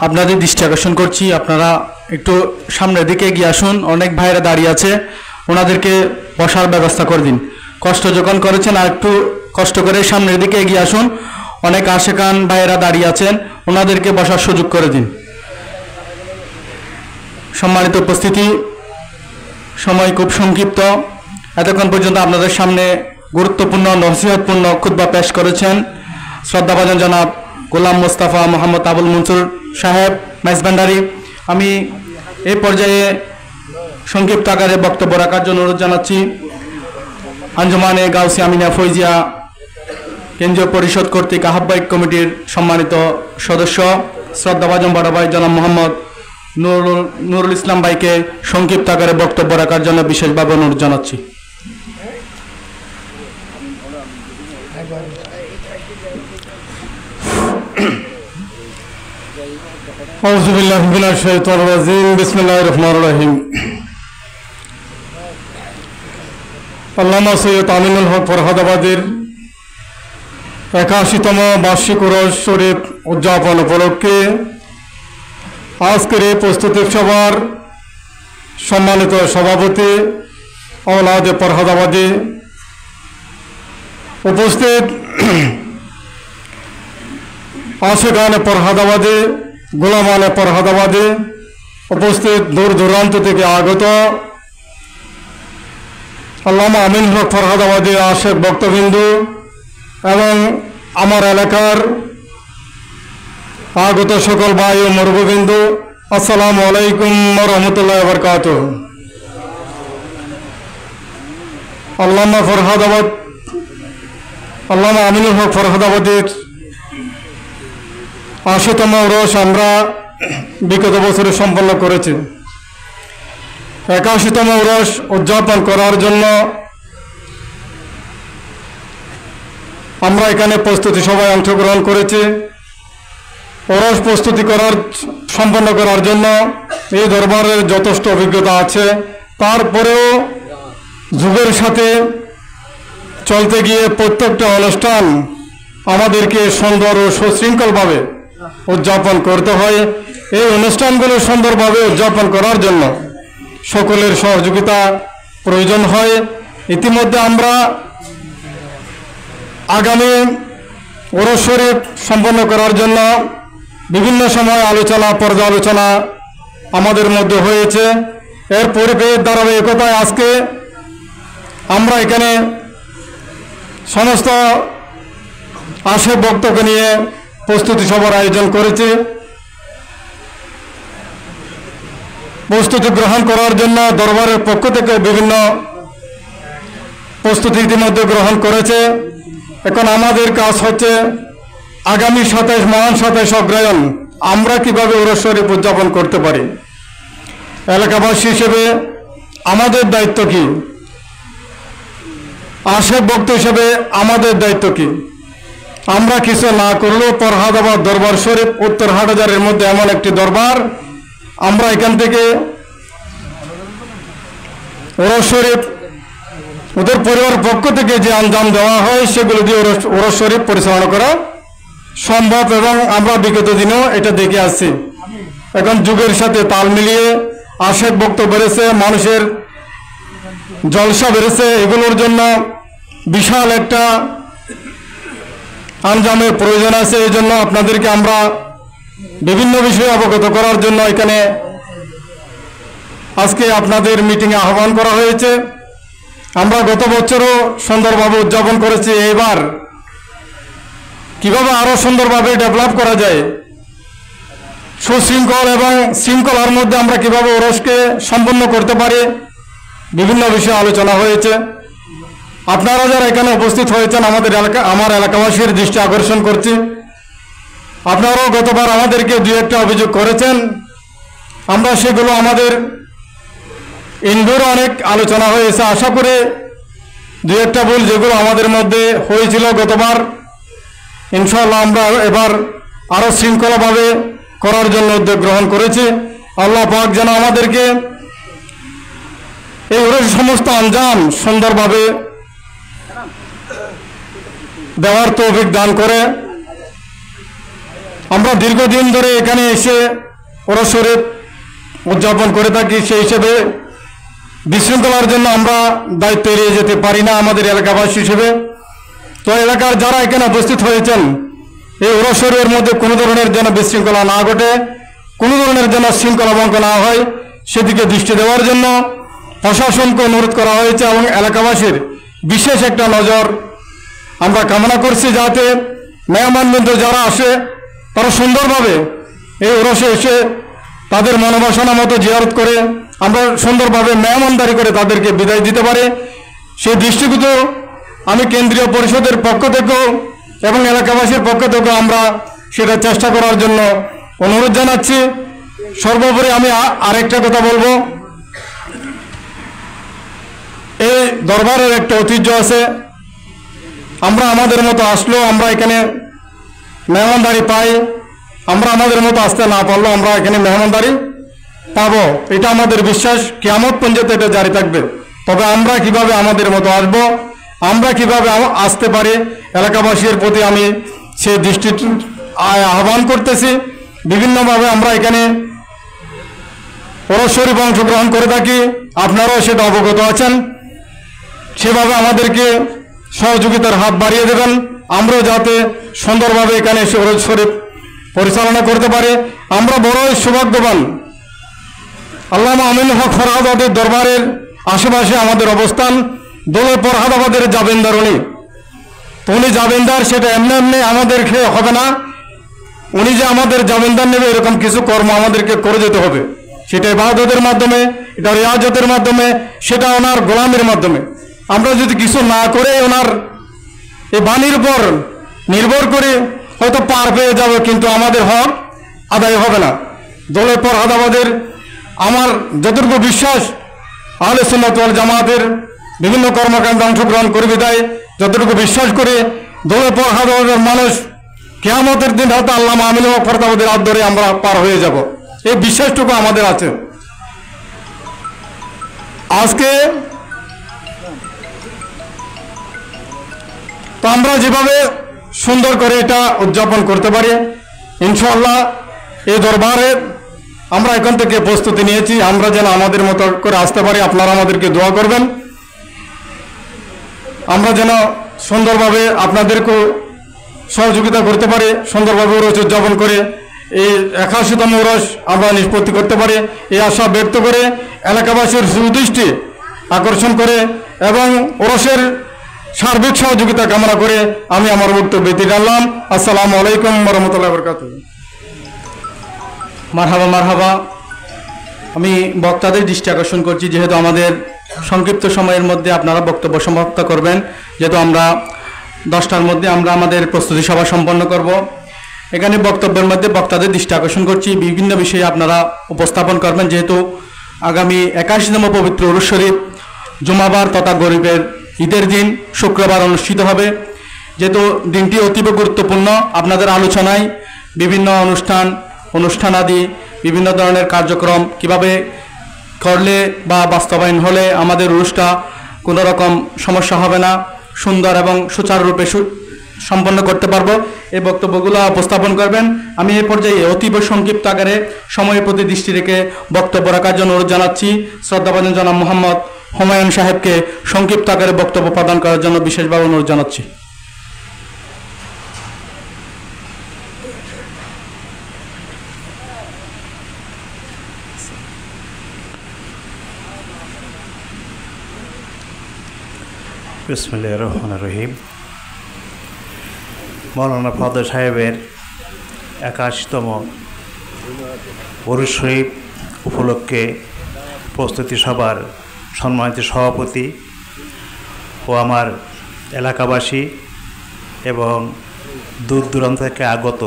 আপনাদের দৃষ্টি আকর্ষণ করছি, আপনারা একটু সামনের দিকে এগিয়ে আসুন। অনেক ভাইয়েরা দাঁড়িয়ে আছে, ওনাদেরকে বসার ব্যবস্থা করে দিন। কষ্ট যখন করেছেন আর একটু কষ্ট করে সামনের দিকে এগিয়ে আসুন। অনেক আশেকান ভাইয়েরা দাঁড়িয়ে আছেন, ওনাদেরকে বসার সুযোগ করে দিন। সম্মানিত উপস্থিতি, সময় খুব সংক্ষিপ্ত। এতক্ষণ পর্যন্ত আপনাদের সামনে গুরুত্বপূর্ণ নসিহতপূর্ণ খুতবা পেশ করেছেন শ্রদ্ধাভাজন জনাব গোলাম মোস্তফা মোহাম্মদ আবুল মনসুর সাহেব মেজবান্ডারি। আমি এই পর্যায়ে সংক্ষিপ্ত আকারে বক্তব্য রাখার জন্য অনুরোধ জানাচ্ছি আঞ্জুমানে গাউসি আমিনা ফৈজিয়া কেন্দ্রীয় পরিষদ কর্তৃক আহ্বায়ক কমিটির সম্মানিত সদস্য শ্রদ্ধাভাজন বড় ভাই জনাব মোহাম্মদ নুরুল ইসলাম ভাইকে সংক্ষিপ্ত আকারে বক্তব্য রাখার জন্য বিশেষভাবে অনুরোধ জানাচ্ছি। আউযু বিল্লাহি মিনাশ শাইতানির রাজিম। বিসমিল্লাহির রহমানির রহিম। আল্লামা সৈয়দ আমিনুল হক ফরহাদাবাদের 81তম বার্ষিক উরস শরীফ উদযাপন উপলক্ষে আজকের এই প্রস্তুতি সভার সম্মানিত সভাপতি আওলাদে ফরহাদাবাদী, উপস্থিত আশেকানে ফরহাদাবাদী, গোলামানে ফরহাদাবাদী, উপস্থিত দূর দূরান্ত থেকে আগত আল্লামা আমিন হক ফরহাদাবাদী আশেক ভক্তবিন্দু এবং আমার এলাকার আগত সকল ভাই ও মুরব্বিবৃন্দ, আসসালামু আলাইকুম ওয়া রাহমাতুল্লাহি ওয়া বারাকাতুহু। আল্লামা আমিনুল হক ফরহাদাবাদীর 80তম উরস আমরা বিগত বছরে সম্পন্ন করেছি। 81তম উরস উদযাপন করার জন্য আমরা এখানে প্রস্তুতি সভায় অংশগ্রহণ করেছি। ওরস প্রস্তুতি সম্পন্ন করার জন্য এই দরবারের যথেষ্ট অভিজ্ঞতা আছে, তারপরেও যুগের সাথে চলতে গিয়ে প্রত্যেকটা অনুষ্ঠান আমাদেরকে সুন্দর ও সুশৃঙ্খলভাবে উদযাপন করতে হয়। এই অনুষ্ঠানগুলো সুন্দরভাবে উদযাপন করার জন্য সকলের সহযোগিতা প্রয়োজন হয়। ইতিমধ্যে আমরা আগামী ওরস শরীফ সম্পন্ন করার জন্য বিভিন্ন সময় আলোচনা পর্যালোচনা আমাদের মধ্যে হয়েছে। এর পরিপ্রেক্ষিতে ধারাবাহিকতায় আজকে আমরা এখানে সমস্ত আশেক বক্তকে নিয়ে প্রস্তুতি সভার আয়োজন করেছি। প্রস্তুতি গ্রহণ করার জন্য দরবারের পক্ষ থেকে বিভিন্ন প্রস্তুতি ইতিমধ্যে গ্রহণ করেছে। এখন আমাদের কাজ হচ্ছে আগামী 27 মহান 27 অগ্রহায়ণ আমরা কিভাবে ওরস শরীফ উদযাপন করতে পারি, এলাকাবাসী হিসেবে আমাদের দায়িত্ব কি, আশেক ভক্ত হিসেবে আমাদের দায়িত্ব কি। আমরা কিছু না করলেও ফরহাদাবাদ দরবার শরীফ উত্তর হাটহাজারের মধ্যে এমন একটি দরবার, আমরা এখান থেকে ওরস শরীফ ওদের পরিবার পক্ষ থেকে যে আঞ্জাম দেওয়া হয় সেগুলো দিয়ে ওরস শরীফ পরিচালনা করা সম্ভব, এবং আমরা বিগত দিনেও এটা দেখে আসছি। এখন যুগের সাথে তাল মিলিয়ে আশেক ভক্ত বেড়েছে, মানুষের জলসা বেড়েছে, এগুলোর জন্য বিশাল একটা আঞ্জামের প্রয়োজন আছে। এই জন্য আপনাদেরকে আমরা বিভিন্ন বিষয়ে অবগত করার জন্য এখানে আজকে আপনাদের মিটিংয়ে আহ্বান করা হয়েছে। আমরা গত বছরও সুন্দরভাবে উদযাপন করেছি, এবার কিভাবে আরো সুন্দরভাবে ডেভেলপ করা যায় সুশৃঙ্খল এবং শৃঙ্খলার মধ্যে আমরা কিভাবে ওরসকে সম্পন্ন করতে পারি বিভিন্ন বিষয়ে আলোচনা হয়েছে। আপনারা যারা এখানে উপস্থিত হয়েছেন আমার এলাকাবাসীর দৃষ্টি আকর্ষণ করছি, আপনারাও গতবার আমাদেরকে দু একটা অভিযোগ করেছেন, আমরা সেগুলো আমাদের ইনডোরে অনেক আলোচনা হয়েছে। আশা করি দু একটা ভুল যেগুলো আমাদের মধ্যে হয়েছিল গতবার, ইনশাআল্লাহ আমরা এবার আরও শৃঙ্খলাভাবে করার জন্য উদ্যোগ গ্রহণ করেছি। আল্লাহ পাক যেন আমাদেরকে এই সমস্ত আঞ্জাম সুন্দরভাবে দেওয়ার তৌফিক দান করে। আমরা দীর্ঘদিন ধরে এখানে এসে ওরস শরীফ উদযাপন করে থাকি, সেই হিসেবে বিশৃঙ্খলার জন্য আমরা দায়িত্ব এড়িয়ে যেতে পারি না আমাদের এলাকাবাসী হিসেবে। তো এলাকার যারা এখানে উপস্থিত হয়েছেন, এই ওরস শরীফের মধ্যে কোনো ধরনের যেন বিশৃঙ্খলা না ঘটে, কোনো ধরনের যেন শৃঙ্খলা ভঙ্গ না হয়, সেদিকে দৃষ্টি দেওয়ার জন্য প্রশাসনকে অনুরোধ করা হয়েছে এবং এলাকাবাসীর বিশেষ একটা নজর আমরা কামনা করছি, যাতে মেহমানবৃন্দ যারা আসে তারা সুন্দরভাবে এই ওরসে এসে তাদের মনোবাসনা মতো জিয়ারত করে আমরা সুন্দরভাবে মেহমানদারি করে তাদেরকে বিদায় দিতে পারে। সেই দৃষ্টিগত আমি কেন্দ্রীয় পরিষদের পক্ষ থেকেও এবং এলাকাবাসীর পক্ষ থেকেও আমরা সেটা চেষ্টা করার জন্য অনুরোধ জানাচ্ছি। সর্বোপরি আমি আরেকটা কথা বলবো, এই দরবারের একটা ঐতিহ্য আছে, আমরা আমাদের মতো আসলেও আমরা এখানে মেহমানদারি পাই, আমরা আমাদের মতো আসতে না পারলেও আমরা এখানে মেহমানদারি পাবো, এটা আমাদের বিশ্বাস। কিয়ামত পর্যন্ত এটা জারি থাকবে। তবে আমরা কিভাবে আমাদের মতো আসব, আমরা কিভাবে আসতে পারি, এলাকাবাসীর প্রতি আমি সেই দৃষ্টি আহ্বান করতেছি। বিভিন্নভাবে আমরা এখানে ওরস শরীফ অংশগ্রহণ করে থাকি, আপনারাও সেটা অবগত আছেন। সেভাবে আমাদেরকে সহযোগিতার হাত বাড়িয়ে দেবেন, আমরাও যাতে সুন্দরভাবে এখানে এসে ওরস শরীফ পরিচালনা করতে পারি। আমরা বড়ই সৌভাগ্যবান, আল্লামা আমিনুল হক ফরহাদের দরবারের আশেপাশে আমাদের অবস্থান। দোলে ফরহাদাবাদের জাবেন্দার উনি জাবেন্দার, সেটা এমনি এমনি আমাদেরকে হবে না, উনি যে আমাদের জাবেন্দার নেবে এরকম কিছু কর্ম আমাদেরকে করে যেতে হবে। সেটা ইবাদতের মাধ্যমে, এটা রিয়াজতের মাধ্যমে, সেটা ওনার গোলামের মাধ্যমে। আমরা যদি কিছু না করে ওনার এই বাণীর উপর নির্ভর করে হয়তো পার পেয়ে যাবে, কিন্তু আমাদের হক আদায় হবে না। দোলে ফরহাদাবাদের আমার যতটুকু বিশ্বাস, আহলে সুন্নাত ওয়াল জামাতের বিভিন্ন কর্মকাণ্ডে অংশগ্রহণ করবে, তাই যতটুকু বিশ্বাস করে দোলে ফরহাদাবাদের মানুষ কিয়ামতের দিন হয়তো আল্লামা আমিনুল হক ফরহাদাবাদের হাত ধরে আমরা পার হয়ে যাব, এই বিশ্বাসটুকু আমাদের আছে। আজকে তো আমরা যেভাবে সুন্দর করে এটা উদযাপন করতে পারি, ইনশাআল্লাহ এই দরবারে আমরা এখন থেকে প্রস্তুতি নিয়েছি, আমরা যেন আমাদের মতো করে আসতে পারি। আপনারা আমাদেরকে দোয়া করবেন, আমরা যেন সুন্দরভাবে আপনাদেরকেও সহযোগিতা করতে পারি, সুন্দরভাবে ওরস উদযাপন করে এই 81তম ওরস আমরা নিষ্পত্তি করতে পারি, এই আশা ব্যক্ত করে এলাকাবাসীর সুদৃষ্টি আকর্ষণ করে এবং ওরসের সার্বিক সহযোগিতা কামনা করে আমি আমার বক্তব্য বিরতি টানলাম। আসসালামু আলাইকুম ওয়া রাহমাতুল্লাহি ওয়া বারাকাতুহু। মারহাবা। আমি বক্তাদের দৃষ্টি আকর্ষণ করছি, যেহেতু আমাদের সংক্ষিপ্ত সময়ের মধ্যে আপনারা বক্তব্য সমাপ্ত করবেন, যেহেতু আমরা 10টার মধ্যে আমরা আমাদের প্রস্তুতি সভা সম্পন্ন করব। এখানে বক্তব্যের মধ্যে বক্তাদের দৃষ্টি আকর্ষণ করছি, বিভিন্ন বিষয়ে আপনারা উপস্থাপন করবেন, যেহেতু আগামী 81তম পবিত্র ওরস শরীফ জুমাবার তথা গরিবের ঈদের দিন শুক্রবার অনুষ্ঠিত হবে। যেহেতু দিনটি অতীব গুরুত্বপূর্ণ, আপনাদের আলোচনায় বিভিন্ন অনুষ্ঠানাদি বিভিন্ন ধরনের কার্যক্রম কিভাবে করলে বা বাস্তবায়ন হলে আমাদের ওরসটা কোনো রকম সমস্যা হবে না, সুন্দর এবং সুচারুরূপে সম্পন্ন করতে পারবো, এই বক্তব্যগুলো উপস্থাপন করবেন। আমি এই পর্যায়ে অতীব সংক্ষিপ্ত আকারে সময়ের প্রতি দৃষ্টি রেখে বক্তব্য রাখার জন্য অনুরোধ জানাচ্ছি। শ্রদ্ধাভাজন জনাব মোহাম্মদ হুমায়ুন সাহেবকে সংক্ষিপ্ত আকারে বক্তব্য প্রদান করার জন্য বিশেষভাবে অনুরোধ জানাচ্ছি। বিসমিল্লাহির রহমানির রহিম। মৌলানা ফাদল সাহেবের 81তম ওরস শরীফ উপলক্ষে প্রস্তুতি সভার সম্মানিত সভাপতি ও আমার এলাকাবাসী এবং দূর দূরান্ত থেকে আগত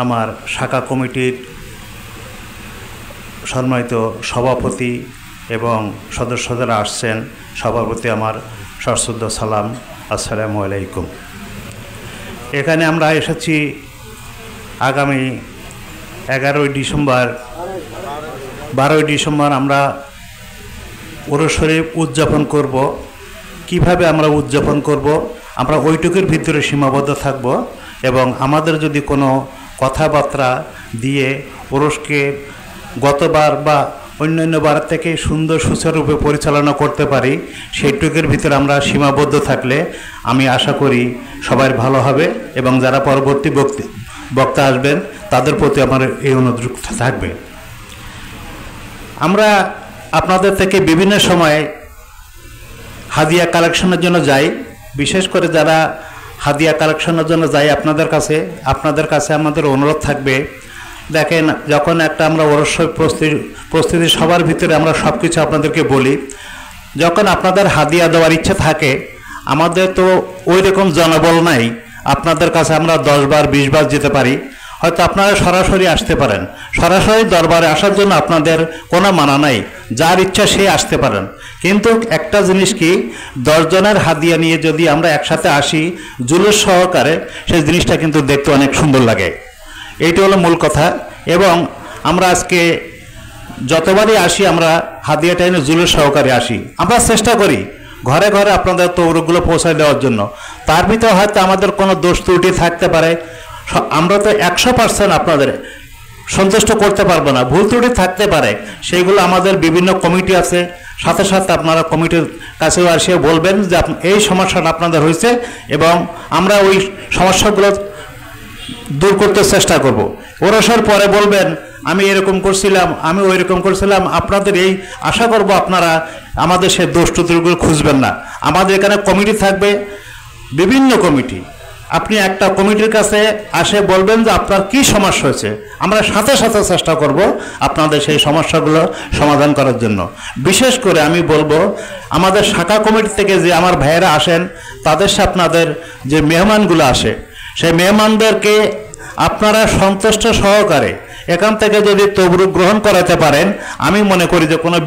আমার শাখা কমিটির সম্মানিত সভাপতি এবং সদস্য যারা আসছেন, সবার প্রতি আমার সশ্রদ্ধ সালাম, আসসালামু আলাইকুম। এখানে আমরা এসেছি আগামী 12ই ডিসেম্বর আমরা ওরস শরীফ উদযাপন করব। কিভাবে আমরা উদযাপন করব, আমরা ওইটুকুর ভিতরে সীমাবদ্ধ থাকব এবং আমাদের যদি কোনো কথাবার্তা দিয়ে ওরসকে গতবার বা অন্যান্য বার থেকে সুন্দর সুচারুরূপে পরিচালনা করতে পারি, সেইটুকুর ভিতরে আমরা সীমাবদ্ধ থাকলে আমি আশা করি সবার ভালো হবে এবং যারা পরবর্তী বক্তা আসবেন তাদের প্রতি আমার এই অনুরোধ থাকবে। আমরা আপনাদের থেকে বিভিন্ন সময়ে হাদিয়া কালেকশনের জন্য যাই, বিশেষ করে যারা হাদিয়া কালেকশনের জন্য যাই আপনাদের কাছে আমাদের অনুরোধ থাকবে, দেখেন যখন একটা আমরা ওরস প্রস্তুতি সবার ভিতরে আমরা সব কিছু আপনাদেরকে বলি, যখন আপনাদের হাদিয়া দেওয়ার ইচ্ছে থাকে, আমাদের তো ওই রকম জনবল নাই আপনাদের কাছে আমরা 10 বার 20 বার যেতে পারি। হয়তো আপনারা সরাসরি আসতে পারেন, সরাসরি দরবারে আসার জন্য আপনাদের কোনো মানা নাই, যার ইচ্ছা সে আসতে পারেন। কিন্তু একটা জিনিস কি, 10 জনের হাদিয়া নিয়ে যদি আমরা একসাথে আসি জুলুস সহকারে, সেই জিনিসটা কিন্তু দেখতে অনেক সুন্দর লাগে। এইটা হলো মূল কথা। এবং আমরা আজকে যতবারই আসি আমরা হাদিয়াটা এনে জুলুস সহকারে আসি, আমরা চেষ্টা করি ঘরে ঘরে আপনাদের তৌরগুলো পৌঁছায় দেওয়ার জন্য। তার ভিতরে হয়তো আমাদের কোনো দোষ ত্রুটি থাকতে পারে, আমরা তো 100% আপনাদের সন্তুষ্ট করতে পারবো না, ভুল ত্রুটি থাকতে পারে, সেইগুলো আমাদের বিভিন্ন কমিটি আছে, সাথে সাথে আপনারা কমিটির কাছেও এসে বলবেন যে এই সমস্যাটা আপনাদের হয়েছে এবং আমরা ওই সমস্যাগুলো দূর করতে চেষ্টা করব। ওরসের পরে বলবেন আমি এরকম করছিলাম, আমি ওই রকম করছিলাম, আপনাদের এই আশা করব আপনারা আমাদের সে দোষ ত্রুটিগুলো খুঁজবেন না। আমাদের এখানে কমিটি থাকবে, বিভিন্ন কমিটি, আপনি একটা কমিটির কাছে আসে বলবেন যে আপনার কি সমস্যা হয়েছে, আমরা সাথে সাথে চেষ্টা করব আপনাদের সেই সমস্যাগুলো সমাধান করার জন্য। বিশেষ করে আমি বলবো আমাদের শাখা কমিটি থেকে যে আমার ভাইয়েরা আসেন, তাদের সাথে আপনাদের যে মেহমানগুলো আসে, সেই মেহমানদেরকে আপনারা সন্তুষ্ট সহকারে এখান থেকে যদি তবরুক গ্রহণ করাতে পারেন, আমি মনে করি যে কোনো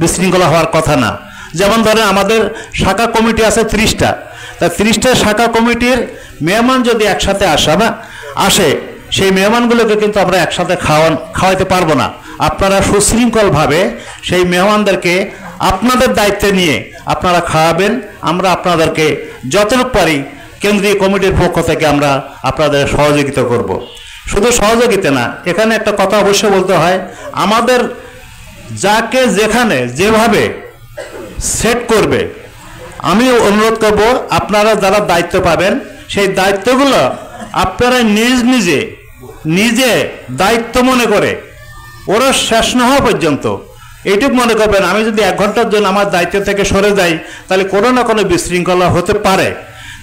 বিশৃঙ্খলা হওয়ার কথা না। যেমন ধরেন আমাদের শাখা কমিটি আছে 30টা, তা 30টা শাখা কমিটির মেহমান যদি একসাথে আসে, সেই মেহমানগুলোকে কিন্তু আমরা একসাথে খাওয়াতে পারবো না। আপনারা সুশৃঙ্খলভাবে সেই মেহমানদেরকে আপনাদের দায়িত্বে নিয়ে আপনারা খাওয়াবেন। আমরা আপনাদেরকে যতটুকু পারি কেন্দ্রীয় কমিটির পক্ষ থেকে আমরা আপনাদের সহযোগিতা করব। শুধু সহযোগিতা না, এখানে একটা কথা অবশ্যই বলতে হয়, আমাদের যাকে যেখানে যেভাবে সেট করবে, আমি অনুরোধ করব আপনারা যারা দায়িত্ব পাবেন সেই দায়িত্বগুলো আপনারা নিজে দায়িত্ব মনে করে ওরা শেষ না হওয়া পর্যন্ত এইটুকু মনে করবেন, আমি যদি 1 ঘন্টার জন্য আমার দায়িত্ব থেকে সরে যাই তাহলে কোনো না কোনো বিশৃঙ্খলা হতে পারে।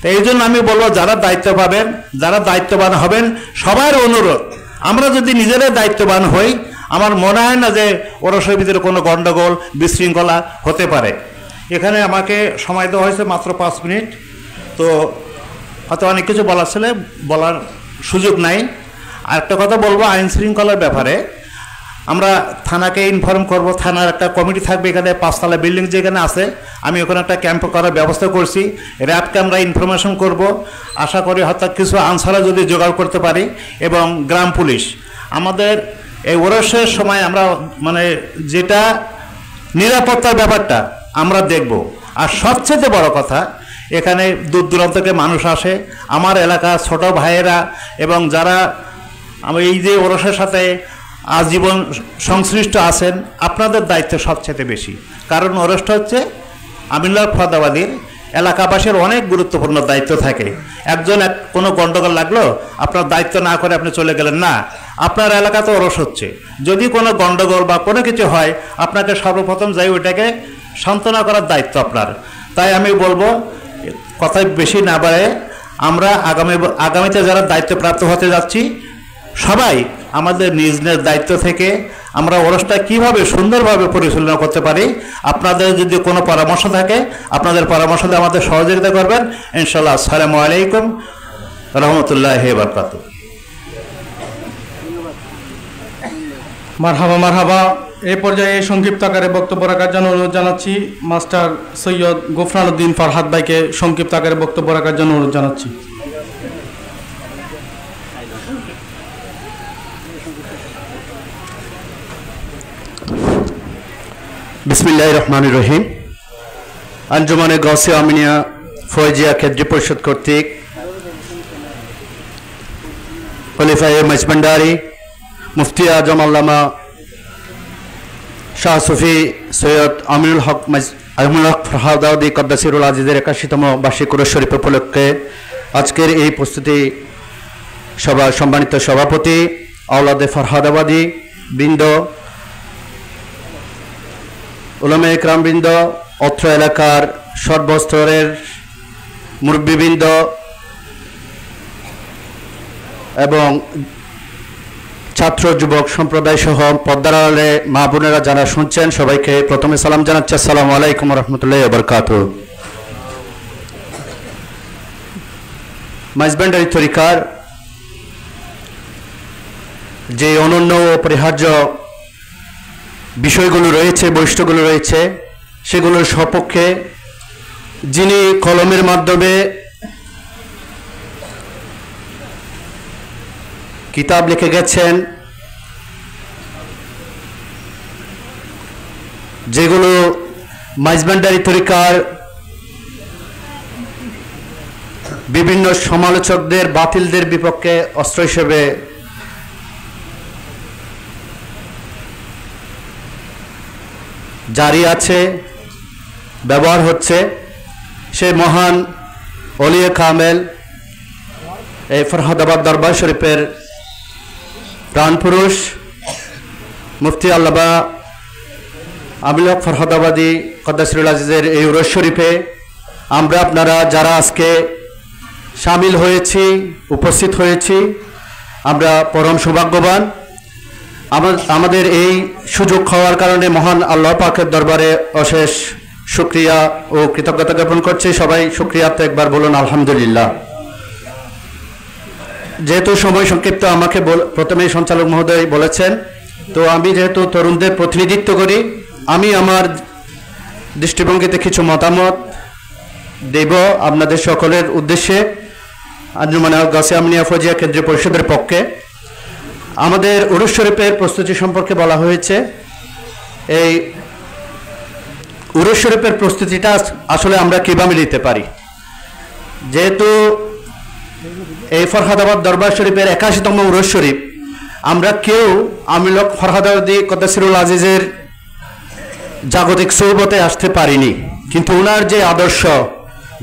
তো এই জন্য আমি বলবো যারা দায়িত্ব পাবেন, যারা দায়িত্ববান হবেন, সবার অনুরোধ আমরা যদি নিজেরাই দায়িত্ববান হই, আমার মনে হয় না যে ওরসের ভিতরে কোনো গণ্ডগোল বিশৃঙ্খলা হতে পারে। এখানে আমাকে সময় দেওয়া হয়েছে মাত্র 5 মিনিট, তো হয়তো অনেক কিছু বলার ছিল, বলার সুযোগ নাই। আর একটা কথা বলবো আইন শৃঙ্খলার ব্যাপারে, আমরা থানাকে ইনফর্ম করব, থানার একটা কমিটি থাকবে এখানে 5 তলা বিল্ডিং যেখানে আছে, আমি ওখানে একটা ক্যাম্প করার ব্যবস্থা করছি, র্যাবকে আমরা ইনফরমেশন করব, আশা করি হয়তো কিছু আনসারও যদি জোগাড় করতে পারি, এবং গ্রাম পুলিশ আমাদের এই ওরসের সময় আমরা মানে যেটা নিরাপত্তার ব্যাপারটা আমরা দেখব। আর সবচেয়ে বড় কথা, এখানে দূর দূরান্ত থেকে মানুষ আসে, আমার এলাকা ছোট ভাইয়েরা এবং যারা আমি এই যে ওরসের সাথে আজীবন সংশ্লিষ্ট আছেন, আপনাদের দায়িত্ব সবচেয়ে বেশি। কারণ ওরসটা হচ্ছে আমিনুল্লাহ ফরদাবাদীর এলাকাবাসীর অনেক গুরুত্বপূর্ণ দায়িত্ব থাকে। কোনো গণ্ডগোল লাগলো, আপনার দায়িত্ব না করে আপনি চলে গেলেন না, আপনার এলাকাতে ওরস হচ্ছে, যদি কোনো গণ্ডগোল বা কোনো কিছু হয় আপনাকে সর্বপ্রথম যাই ওইটাকে সান্ত্বনা করার দায়িত্ব আপনার। তাই আমি বলবো কথা বেশি না বাড়ে, আমরা আগামীতে যারা দায়িত্বপ্রাপ্ত হতে যাচ্ছি সবাই আমাদের নিজ নিজ দায়িত্ব থেকে আমরা ওরসটা কিভাবে সুন্দরভাবে পরিচালনা করতে পারি। আপনাদের যদি কোনো পরামর্শ থাকে আপনাদের পরামর্শ দিয়ে আমাদের সহযোগিতা করবেন ইনশাআল্লাহ। আসসালামু আলাইকুম রহমতুল্লাহি ওয়া বারাকাতুহু। মারহাবা মারহাবা। এই পর্যায়ে সংক্ষিপ্ত আকারে বক্তব্য রাখার জন্য অনুরোধ জানাচ্ছি মাস্টার সৈয়দ গোফরানুদ্দিন ফরহাদ ভাইকে সংক্ষিপ্ত আকারে বক্তব্য রাখার জন্য অনুরোধ জানাচ্ছি। বিসমিল্লাহির রহমানির রহিম। আঞ্জুমানে গাউসিয়া আমিনিয়া ফয়জিয়া কেন্দ্রীয় পরিষদ কর্তৃক খলিফায়ে মজভান্ডারি মুফতি আজম আল্লামা শাহ সুফি সৈয়দ আমিনুল হক ফরহাদাউদ্দি কদ্দাসিরুল আজিজের 81তম বার্ষিক উরুস শরীফ উপলক্ষে আজকের এই প্রস্তুতি সভার সম্মানিত সভাপতি আওলাদে ফরহাদাবাদী বৃন্দ, উলামায়ে ইকরাম বৃন্দ, অত্র এলাকার সর্বস্তরের মুরব্বীবৃন্দ এবং ছাত্র যুবক সম্প্রদায় সহ পর্দার আড়ালে মা বোনেরা যারা শুনছেন সবাইকে প্রথমে সালাম জানাচ্ছি, আসসালামু আলাইকুম রহমতুল্লাহি ওয়া বারাকাতুহু। মাইজভান্ডারি তরিকার যে অনন্য ও অপরিহার্য বিষয়গুলো রয়েছে, বৈশিষ্ট্যগুলো রয়েছে, সেগুলোর সপক্ষে যিনি কলমের মাধ্যমে কিতাব লিখে গেছেন, যেগুলো মাইজভান্ডারি তরিকার বিভিন্ন সমালোচকদের বাতিলদের বিপক্ষে অস্ত্র হিসেবে জারি আছে, ব্যবহার হচ্ছে, সে মহান ওলিয়ে কামেল এই ফরহাদাবাদ দরবার শরীফের প্রাণপুরুষ মুফতি আল্লামা আমিনুল হক ফরহাদাবাদী কদ্দাসিরুল আজিজের এই উরুস শরীফে আমরা আপনারা যারা আজকে শামিল হয়েছি, উপস্থিত হয়েছি, আমরা পরম সৌভাগ্যবান। আমাদের এই সুযোগ হওয়ার কারণে মহান আল্লাহ পাকের দরবারে অশেষ শুকরিয়া ও কৃতজ্ঞতা জ্ঞাপন করছি। সবাই শুকরিয়াতে একবার বলুন আলহামদুলিল্লাহ। যেহেতু সময় সংক্ষিপ্ত, আমাকে প্রথমেই সঞ্চালক মহোদয় বলেছেন, তো আমি যেহেতু তরুণদের প্রতিনিধিত্ব করি, আমি আমার দৃষ্টিভঙ্গিতে কিছু মতামত দেব আপনাদের সকলের উদ্দেশ্যে। আঞ্জুমানে গাউসিয়া আমিনিয়া ফয়জিয়া কেন্দ্রীয় পরিষদের পক্ষে আমাদের উরুস শরীফের প্রস্তুতি সম্পর্কে বলা হয়েছে। এই উরুস শরীফের প্রস্তুতিটা আসলে আমরা কীভাবে নিতে পারি, যেহেতু এই ফরহাদাবাদ দরবার শরীফের 81তম উরুস শরীফ, আমরা কেউ আমিনুল হক ফরহাদাবাদী কদ্দাসিরুল আজিজের জাগতিক সৌবতে আসতে পারিনি, কিন্তু ওনার যে আদর্শ,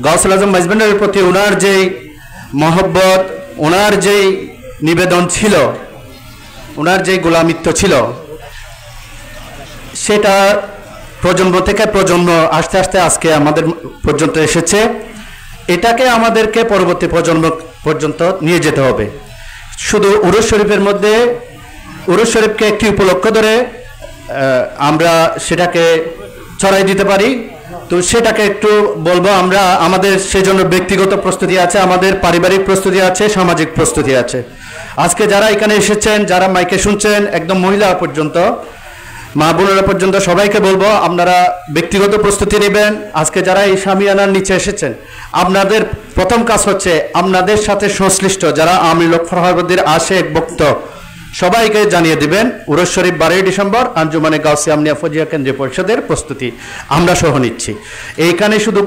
গাউসুল আজম মাইজভান্ডারির প্রতি ওনার যে মহব্বত, ওনার যে নিবেদন ছিল, ওনার যে গোলামিত্ব ছিল, সেটা প্রজন্ম থেকে প্রজন্ম আস্তে আস্তে আজকে আমাদের পর্যন্ত এসেছে। এটাকে আমাদেরকে পরবর্তী প্রজন্ম পর্যন্ত নিয়ে যেতে হবে। শুধু উরুস শরীফের মধ্যে উরুস শরীফকে একটি উপলক্ষ ধরে আমরা সেটাকে ছড়াই দিতে পারি, তো সেটাকে একটু বলবো। আমরা আমাদের সেজন্য ব্যক্তিগত প্রস্তুতি আছে, আমাদের পারিবারিক প্রস্তুতি আছে, সামাজিক প্রস্তুতি আছে। আজকে যারা এখানে এসেছেন, যারা মাইকে শুনছেন, একদম মহিলা পর্যন্ত, মা বোনেরা পর্যন্ত সবাইকে বলবো আপনারা ব্যক্তিগত প্রস্তুতি নেবেন। আজকে যারা এই শামিয়ানার নিচে এসেছেন, আপনাদের প্রথম কাজ হচ্ছে আপনাদের সাথে সংশ্লিষ্ট যারা আমিনুল হক ফরহাদাবাদীর আশেক ভক্ত সবাইকে জানিয়ে দিবেন উরুস শরীফ 12 ডিসেম্বর আঞ্জুমানে গাউসিয়া আমিনিয়া ফয়জিয়া কেন্দ্রীয় পরিষদের প্রস্তুতি আমরা সহ নিচ্ছি। এইখানে শুধু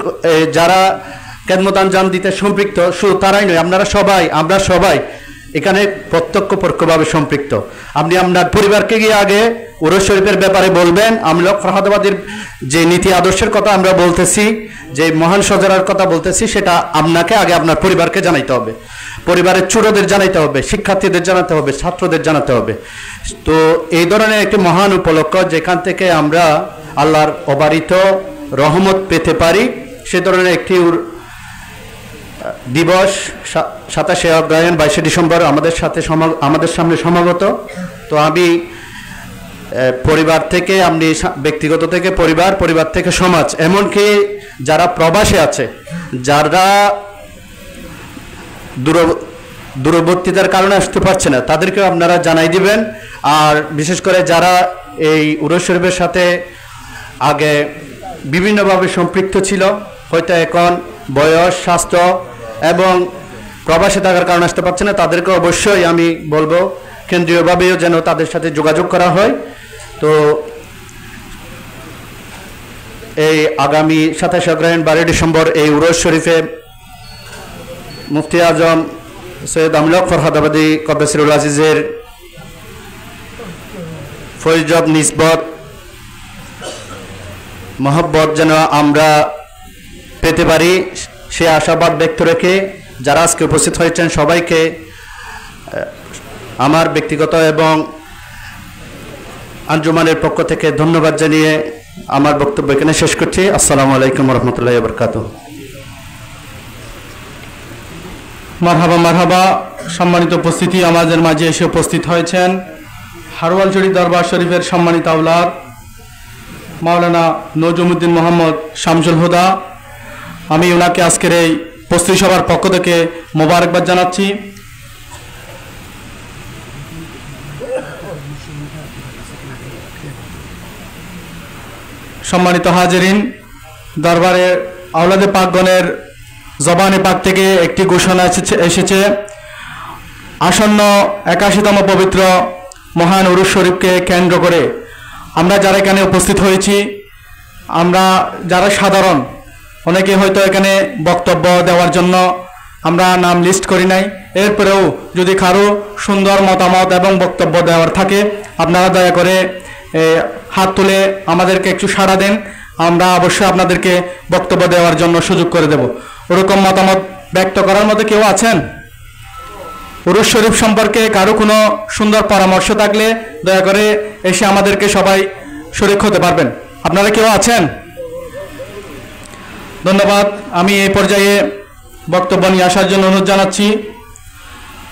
যারা খেদমত আঞ্জাম দিতে সম্পৃক্ত শুধু তারাই নয়, আমরা সবাই এখানে প্রত্যক্ষ পরোক্ষভাবে সম্পৃক্ত। আপনি আপনার পরিবারকে গিয়ে আগে উরুস শরীফের ব্যাপারে বলবেন। আমিনুল হক ফরহাদাবাদীর যে নীতি আদর্শের কথা আমরা বলতেছি, যে মহান সজরার কথা বলতেছি, সেটা আপনাকে আগে আপনার পরিবারকে জানাইতে হবে, পরিবারের ছোটদের জানাইতে হবে, শিক্ষার্থীদের জানাতে হবে, ছাত্রদের জানাতে হবে। তো এই ধরনের একটি মহান উপলক্ষ যেখান থেকে আমরা আল্লাহর অবারিত রহমত পেতে পারি, সে ধরনের একটি দিবস 27শে অগ্রহায়ণ 22শে ডিসেম্বর আমাদের সামনে সমাগত। তো আমি পরিবার থেকে, আপনি ব্যক্তিগত থেকে পরিবার থেকে সমাজ, এমনকি যারা প্রবাসে আছে, যারা দূরবর্তীতার কারণে আসতে পারছে না, তাদেরকেও আপনারা জানাই দিবেন। আর বিশেষ করে যারা এই উরুস শরীফের সাথে আগে বিভিন্নভাবে সম্পৃক্ত ছিল, হয়তো এখন বয়স, স্বাস্থ্য এবং প্রবাসে থাকার কারণে আসতে পারছে না, তাদেরকে অবশ্যই আমি বলবো কেন্দ্রীয়ভাবেও যেন তাদের সাথে যোগাযোগ করা হয়। তো এই আগামী 27 অগ্রহায়ণ 12 ডিসেম্বর এই উরুস শরীফে মুফতি আজম সৈয়দ আমলক ফরহাদাবাদী কদ্দাসিরুল আজিজের ফৈজব নিসবত মহব্বত যেন আমরা পেতে পারি, সে আশাবাদ ব্যক্ত রেখে যারা আজকে উপস্থিত হয়েছেন সবাইকে আমার ব্যক্তিগত এবং আঞ্জুমানের পক্ষ থেকে ধন্যবাদ জানিয়ে আমার বক্তব্য এখানে শেষ করছি। আসসালামু আলাইকুম ওয়া রাহমাতুল্লাহি ওয়া বারাকাতুহু। মারহাবা সম্মানিত উপস্থিতি, আমাদের মাঝে এসে উপস্থিত হয়েছেন হারওয়ালছড়ি দরবার শরীফের সম্মানিত আওলাদ মাওলানা নজমুদ্দিন মোহাম্মদ শামসুল হুদা। আমি ওনাকে আজকের এই প্রস্তুতি সভার পক্ষ থেকে মোবারকবাদ জানাচ্ছি। সম্মানিত হাজিরিন, দরবারে আওলাদে পাকগণের জবানে পাক থেকে একটি ঘোষণা এসেছে। আসন্ন 81তম পবিত্র মহান উরুস শরীফকে কেন্দ্র করে আমরা যারা এখানে উপস্থিত হয়েছি, আমরা যারা সাধারণ, অনেকে হয়তো এখানে বক্তব্য দেওয়ার জন্য আমরা নাম লিস্ট করি নাই, এরপরেও যদি কারো সুন্দর মতামত এবং বক্তব্য দেওয়ার থাকে আপনারা দয়া করে হাত তুলে আমাদেরকে একটু সাড়া দেন, আমরা অবশ্যই আপনাদেরকে বক্তব্য দেওয়ার জন্য সুযোগ করে দেব। ওরকম মতামত ব্যক্ত করার মধ্যে কেউ আছেন? উরুস শরীফ সম্পর্কে কারো কোনো সুন্দর পরামর্শ থাকলে দয়া করে এসে আমাদেরকে সবাই শরীক হতে পারবেন। আপনারা কেউ আছেন? ধন্যবাদ। আমি এই পর্যায়ে বক্তব্য নিয়ে আসার জন্য অনুরোধ জানাচ্ছি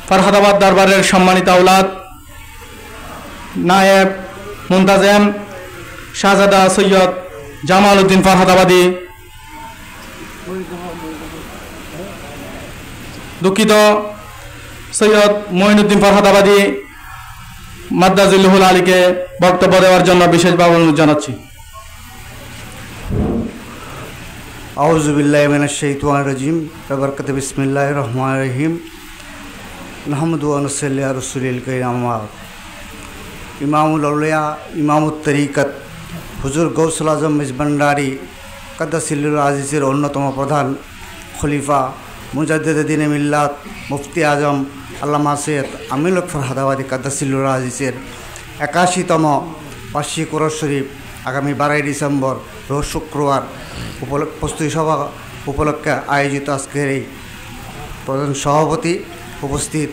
ফরহাদাবাদ দরবারের সম্মানিত আওলাদ নায়েব মুন্তাজেম শাহজাদা সৈয়দ জামাল উদ্দিন ফরহাদাবাদী, দুঃখিত সৈয়দ মঈনুদ্দিন ফরহাদাবাদী মাদ্দাজিল্লুহুল আলীকে বক্তব্য দেওয়ার জন্য বিশেষভাবে অনুরোধ জানাচ্ছি। আউযু বিল্লাহি মিনাশ শাইতানির রাজিম। বারাকাতুহু। বিসমিল্লাহির রহমানির রহিম। নাহমাদু ওয়া নুসাল্লি আলা রাসূলিল কারীম। আম্মা বা'দ। ইমামুল আউলিয়া, ইমামুত তরিকত হুজুর গৌসুল আজম মিজবান্ডারি কাদ্দাসিল্লুল আজিজের অন্যতম প্রধান খলিফা মুজাদ্দিদে দ্বীনে মিল্লাত মুফতি আজম আল্লামা সৈয়দ আমীনুল হক ফরহাদাবাদী কাদ্দাসিল্লুল আজিজের 81তম বার্ষিক উরুস শরীফ আগামী 12 ডিসেম্বর রোজ শুক্রবার প্রস্তুতি সভা উপলক্ষে আয়োজিত আজকের এই প্রধান সভাপতি, উপস্থিত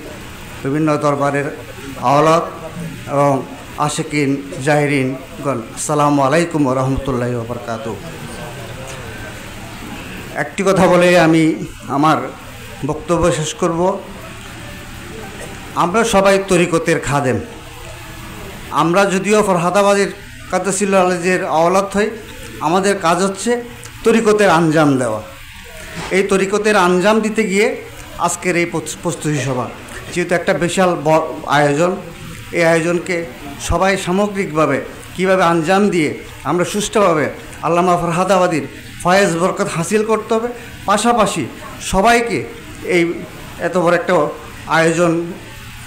বিভিন্ন দরবারের আওলাদ এবং আশিকিন জাহিরিনগণ, আসসালামু আলাইকুম ওয়া রাহমাতুল্লাহি ওয়া বারাকাতুহু। একটি কথা বলে আমি আমার বক্তব্য শেষ করব। আমরা সবাই তরিকতের খাদেম। আমরা যদিও ফরহাদাবাদের কাদ্দাসিল্লুল আজিজের আওলাদ হই, আমাদের কাজ হচ্ছে তরিকতের আঞ্জাম দেওয়া। এই তরিকতের আঞ্জাম দিতে গিয়ে আজকের এই প্রস্তুতি সভা যেহেতু একটা বিশাল আয়োজন, এই আয়োজনকে সবাই সামগ্রিকভাবে কীভাবে আঞ্জাম দিয়ে আমরা সুষ্ঠুভাবে আল্লামা ফরহাদাবাদীর ফয়েজ বরকত হাসিল করতে হবে, পাশাপাশি সবাইকে এই এত বড় একটা আয়োজন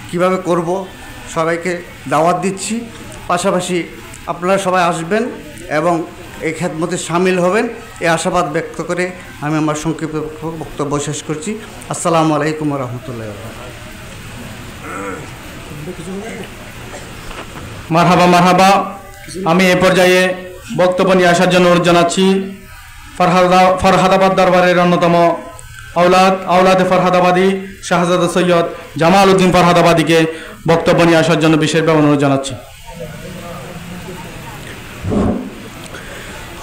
কিভাবে করব সবাইকে দাওয়াত দিচ্ছি। পাশাপাশি আপনারা সবাই আসবেন এবং এই খেদমতে সামিল হবেন, এই আশাবাদ ব্যক্ত করে আমি আমার সংক্ষিপ্ত বক্তব্য শেষ করছি। আসসালামু আলাইকুম ওয়া রাহমাতুল্লাহি ওয়া বারাকাতুহু। মারহাবা। আমি এই পর্যায়ে বক্তব্য নিয়ে আসার জন্য অনুরোধ জানাচ্ছি ফরহাদাবাদ দরবারের অন্যতম আওলাদে ফরহাদাবাদী শাহজাদা সৈয়দ জামাল উদ্দিন ফরহাদাবাদীকে বক্তব্য নিয়ে আসার জন্য বিশেষভাবে অনুরোধ জানাচ্ছি।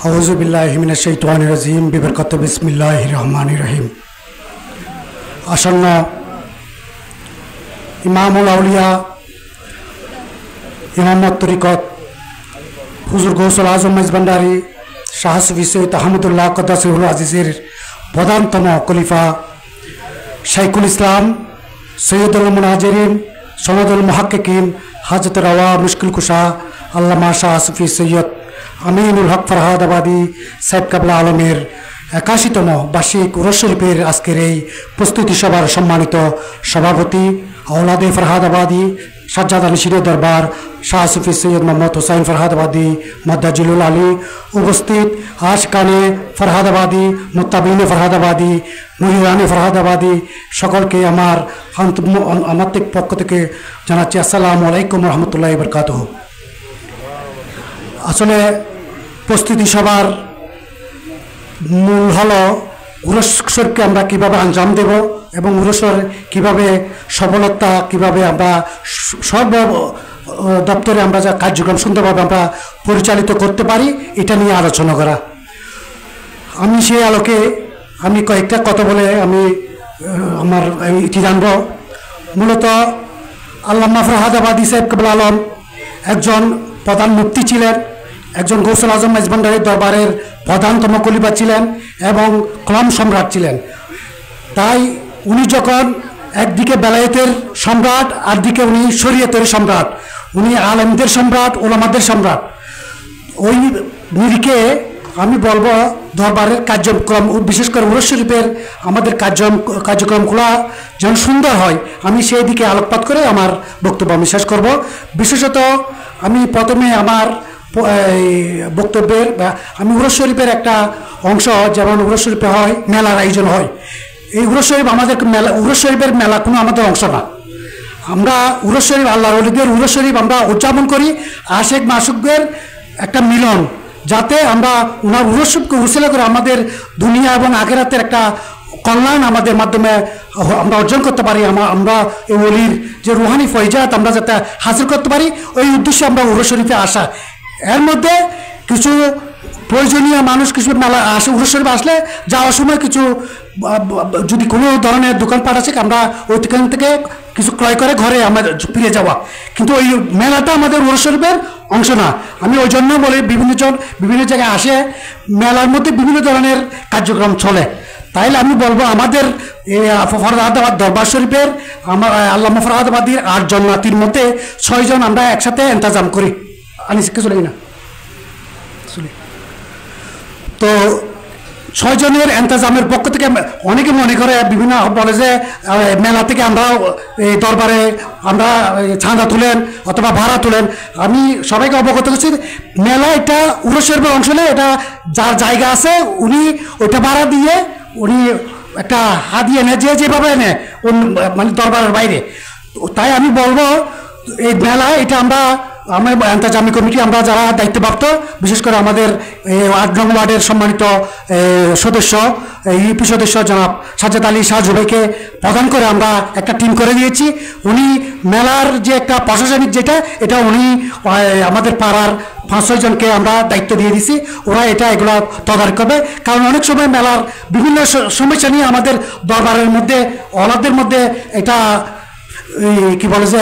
আউযু বিল্লাহি মিনাশ শাইতানির রাজিম। বিবরকাত বিসমিল্লাহির রহমানির রহিম। আসন্ন ইমামুল আউলিয়া ইমামত তরিকত হুজুর গৌসুল আজম মেজবান্ডারি শাহ সুফি সৈয়দ আহমদুল্লাহ কদ্দাসিহুল আজিজের প্রধানতম খলিফা শাইখুল ইসলাম সৈয়দুল মুনাজিরিন সনদুল মুহাক্কিকিন হাজরত রওয়া মুশকিল কুশা আল্লামা শাহ সুফি সৈয়দ আমিনুল হক ফরহাদাবাদী সাহেব কাবলা আলমের 81তম বার্ষিক উরস শরীফের আজকের এই প্রস্তুতি সভার সম্মানিত সভাপতি আওলাদে ফরহাদাবাদী সাজ্জাদ আলী শিরে দরবার শাহ সুফি সৈয়দ মোহাম্মদ হুসাইন ফরহাদাবাদী মাদ্দাজিলুল আলী উপস্থিত আশকানে ফরহাদাবাদী মুত্তাবিনে ফরহাদাবাদী মুহিরানে ফরহাদাবাদী সকলকে আমার পক্ষ থেকে জানাচ্ছি আসসালামু আলাইকুম রহমতুল্লাহ বরকাতুহু। আসলে প্রস্তুতি সভার মূল হলো উরস শরীফকে আমরা কীভাবে আঞ্জাম দেব এবং উরসের কীভাবে সফলতা কীভাবে আমরা সব দপ্তরে আমরা যা কার্যক্রম সুন্দরভাবে আমরা পরিচালিত করতে পারি এটা নিয়ে আলোচনা করা। আমি সেই আলোকে আমি কয়েকটা কথা বলে আমি আমার এটি জানব। মূলত আল্লামা ফরহাদাবাদী সাহেব কাবলা আলম একজন প্রধান মুফতি ছিলেন, একজন গৌসুল আজম মেজবান্ডারির দরবারের প্রধানতম খলিফা ছিলেন এবং কলম সম্রাট ছিলেন। তাই উনি যখন একদিকে বেলায়েতের সম্রাট আরদিকে উনি শরীয়তের সম্রাট, উনি আলেমদের সম্রাট, ওলামাদের সম্রাট, ওই নিরিখে আমি বলবো দরবারের কার্যক্রম বিশেষ করে উরস শরীফের আমাদের কার্যক্রমগুলো যেন সুন্দর হয় আমি সেই দিকে আলোকপাত করে আমার বক্তব্য আমি শেষ করব। বিশেষত আমি প্রথমে আমার বক্তব্যের আমি উরস শরীফের একটা অংশ, যেমন উরস শরীফে হয় মেলার আয়োজন হয়, এই উরস শরীফ আমাদের মেলা, উরস শরীফের মেলা কোনো আমাদের অংশ না। আমরা উরস শরীফ আল্লাহর ওলিদের উরস শরীফ আমরা উদযাপন করি আশেক মাসুকদের একটা মিলন, যাতে আমরা ওনার উরস শরীফকে উসিলা করে আমাদের দুনিয়া এবং আখিরাতের একটা কল্যাণ আমাদের মাধ্যমে আমরা অর্জন করতে পারি, আমরা এই ওলির যে রুহানি ফয়জাত আমরা যাতে হাসিল করতে পারি, ওই উদ্দেশ্যে আমরা উরস শরীফে আসা। এর মধ্যে কিছু প্রয়োজনীয় মানুষ কিছু মেলা আসে, উরস শরীফ আসলে যাওয়ার সময় কিছু যদি কোনো ধরনের দোকানপাট আছে আমরা ওই দোকান থেকে কিছু ক্রয় করে ঘরে আমরা ফিরে যাওয়া, কিন্তু ওই মেলাটা আমাদের উরস শরীফের অংশ না। আমি ওই জন্য বলি বিভিন্ন জায়গায় আসে, মেলার মধ্যে বিভিন্ন ধরনের কার্যক্রম চলে। তাইলে আমি বলবো আমাদের ফরহাদাবাদ দরবার শরীফের আমার আল্লামা ফরহাদাবাদীর 8 জন নাতির মধ্যে 6 জন আমরা একসাথে ইন্তজাম করি। আনিসকে চলে না তো 6 জনের ইন্তজামের পক্ষ থেকে অনেকে মনে করে বিভিন্ন বলে যে মেলা থেকে আমরা এই দরবারে আমরা চাঁদা তুলেন অথবা ভাড়া তুলেন। আমি সবাইকে অবগত করছি মেলা এটা উরস শরীফের অংশ নেই, এটা যার জায়গা আছে উনি ওইটা ভাড়া দিয়ে উনি একটা হাদিয়া এনে যেভাবে এনে মানে দরবারের বাইরে। তাই আমি বলবো এই মেলা এটা আমরা ইন্তজামি কমিটি আমরা যারা দায়িত্বপ্রাপ্ত, বিশেষ করে আমাদের 8 নং ওয়ার্ডের সম্মানিত সদস্য ইউপি সদস্য জনাব সাজ্জাদ আলী শাহ জুবাইকে প্রদান করে আমরা একটা টিম করে দিয়েছি। উনি মেলার যে একটা প্রশাসনিক যেটা এটা উনি আমাদের পাড়ার 5-6 জনকে আমরা দায়িত্ব দিয়ে দিছি, ওরা এগুলো তদারক করবে। কারণ অনেক সময় মেলার বিভিন্ন সমস্যা নিয়ে আমাদের দরবারের মধ্যে ওলাদের মধ্যে এটা কি বলে যে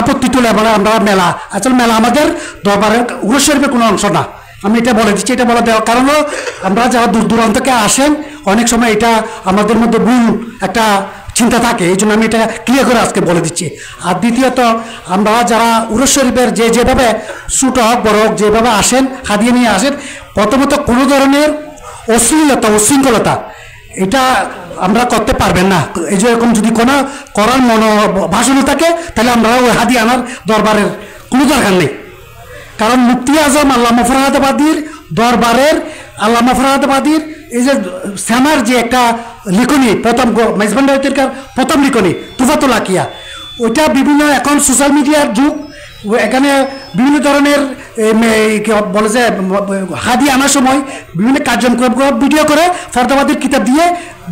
আপত্তি তুলে বলে আমরা মেলা, আসলে মেলা আমাদের দরবারের উরস শরীফের কোনো অংশ না। আমি এটা বলে দিচ্ছি, এটা বলে দেওয়ার কারণ আমরা যারা দূর দূরান্ত থেকে আসেন অনেক সময় এটা আমাদের মধ্যে ভুল একটা চিন্তা থাকে, এই জন্য আমি এটা ক্লিয়ার করে আজকে বলে দিচ্ছি। আর দ্বিতীয়ত আমরা যারা উরস শরীফের যেভাবে ছোট হোক বড় হোক যেভাবে আসেন হাদিয়া নিয়ে আসেন, প্রথমত কোনো ধরনের অশ্লীলতা উশৃঙ্খলতা এটা আমরা করতে পারবেন না। এই যেরকম যদি কোনো করার ভাষণও থাকে তাহলে আমরা ওই হাদিয়া আনার দরবারের কোনো দরকার নেই। কারণ মুফতি আজম আল্লামা ফরহাদাবাদীর দরবারের আল্লামা ফরহাদাবাদীর এই যে শ্যামার যে একটা লিখনি প্রথম মেজবান্ডারির প্রথম লিখনি তুফাতুল আকিয়া, ওইটা বিভিন্ন এখন সোশ্যাল মিডিয়ার যুগ, এখানে বিভিন্ন ধরনের বলে যে হাদিয়া আনার সময় বিভিন্ন কার্যক্রম ভিডিও করে ফরহাদাবাদীর কিতাব দিয়ে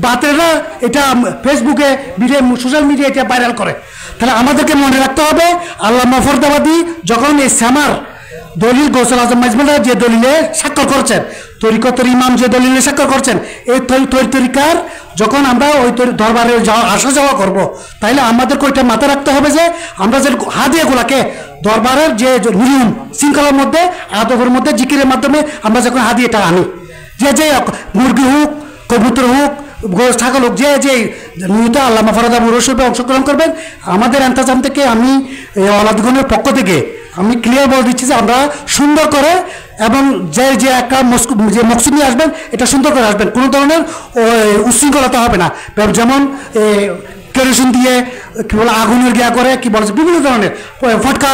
বাতেরা এটা ফেসবুকে ভিডিও সোশ্যাল মিডিয়া এটা ভাইরাল করে। তাহলে আমাদেরকে মনে রাখতে হবে আল্লামা ফরহাদাবাদী যখন এই শ্যামার দলিল গৌসুল আজম মেজবান্ডারি যে দলিলে স্বাক্ষর করেছেন তরিকতের ইমাম যে দলিলে স্বাক্ষর করছেন, এই তরিকার যখন আমরা ওই দরবারে আসা যাওয়া করব, তাইলে আমাদেরকে ওইটা মাথায় রাখতে হবে যে আমরা যে হাদিয়াগুলাকে দরবারের যে নিয়ম শৃঙ্খলার মধ্যে, আদবের মধ্যে, জিকিরের মাধ্যমে আমরা যখন হাদিয়াটা আনি, যে মুরগি হোক, কবুতর হোক, ছাগল হোক, যে নিয়ত আল্লামা ফরহাদ মুরশিদে অংশগ্রহণ করবেন, আমাদের এন্তাজাম থেকে আমি ওলাদগণের পক্ষ থেকে আমি ক্লিয়ার বলে দিচ্ছি যে আমরা সুন্দর করে এবং যে একটা যে মকসুদ নিয়ে আসবেন এটা সুন্দর করে আসবেন, কোনো ধরনের উচ্ছৃঙ্খলতা হবে না। যেমন কেরোসিন দিয়ে কি বলে আগুনের গিয়া করে কি বলে বিভিন্ন ধরনের ফটকা,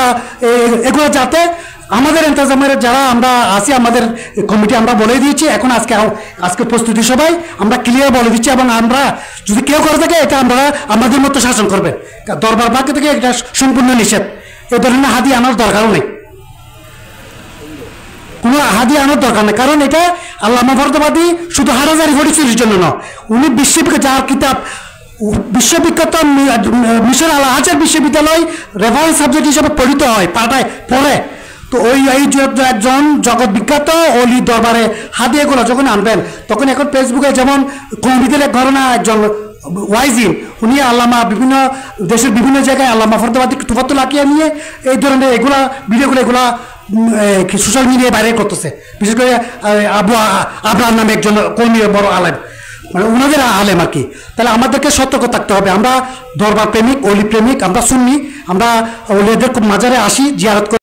এগুলো যাতে আমাদের এন্তাজামের যারা আমরা আছি, আমাদের কমিটি আমরা বলে দিয়েছি। এখন আজকে প্রস্তুতি সবাই আমরা ক্লিয়ার বলে দিচ্ছি, এবং আমরা যদি কেউ করে থাকে এটা আমরা আমাদের মতো শাসন করবে। দরবার বাক্য থেকে এটা সম্পূর্ণ নিষেধ। এ ধরনের হাদি আনার দরকারও নেই, কোনো হাদি আনার দরকার নেই, কারণ এটা আল্লামা ফরহাদি শুধু হারাজারি হরিচুরির জন্য নয়, উনি বিশ্ববিখ্যাত, যার কিতাব বিশ্ববিখ্যাত মিশর আল আজহার বিশ্ববিদ্যালয় রেফারেন্স সাবজেক্ট হিসাবে পড়িত হয়, পাঠায় পড়ে। তো এই একজন জগৎ বিখ্যাত অলি দরবারে হাদিয়াগুলো যখন আনবেন, তখন এখন ফেসবুকে যেমন কমিটির এক ঘটনা, একজন ওয়াইজিন উনি আল্লামা বিভিন্ন দেশের বিভিন্ন জায়গায় আল্লামা ফরহাদি তুফাত লাকিয়ে নিয়ে এই ধরনের এগুলা ভিডিওগুলো এগুলা সোশ্যাল মিডিয়ায় বাইরে করতেছে। বিশেষ করে আবরার নামে একজন কর্মী, বড় আলেম, মানে ওনাদের আলেম আর কি। তাহলে আমাদেরকে সতর্ক থাকতে হবে। আমরা দরবার প্রেমিক, অলি প্রেমিক, আমরা সুন্নি, আমরা অলিদের মাজারে আসি, জিয়ারত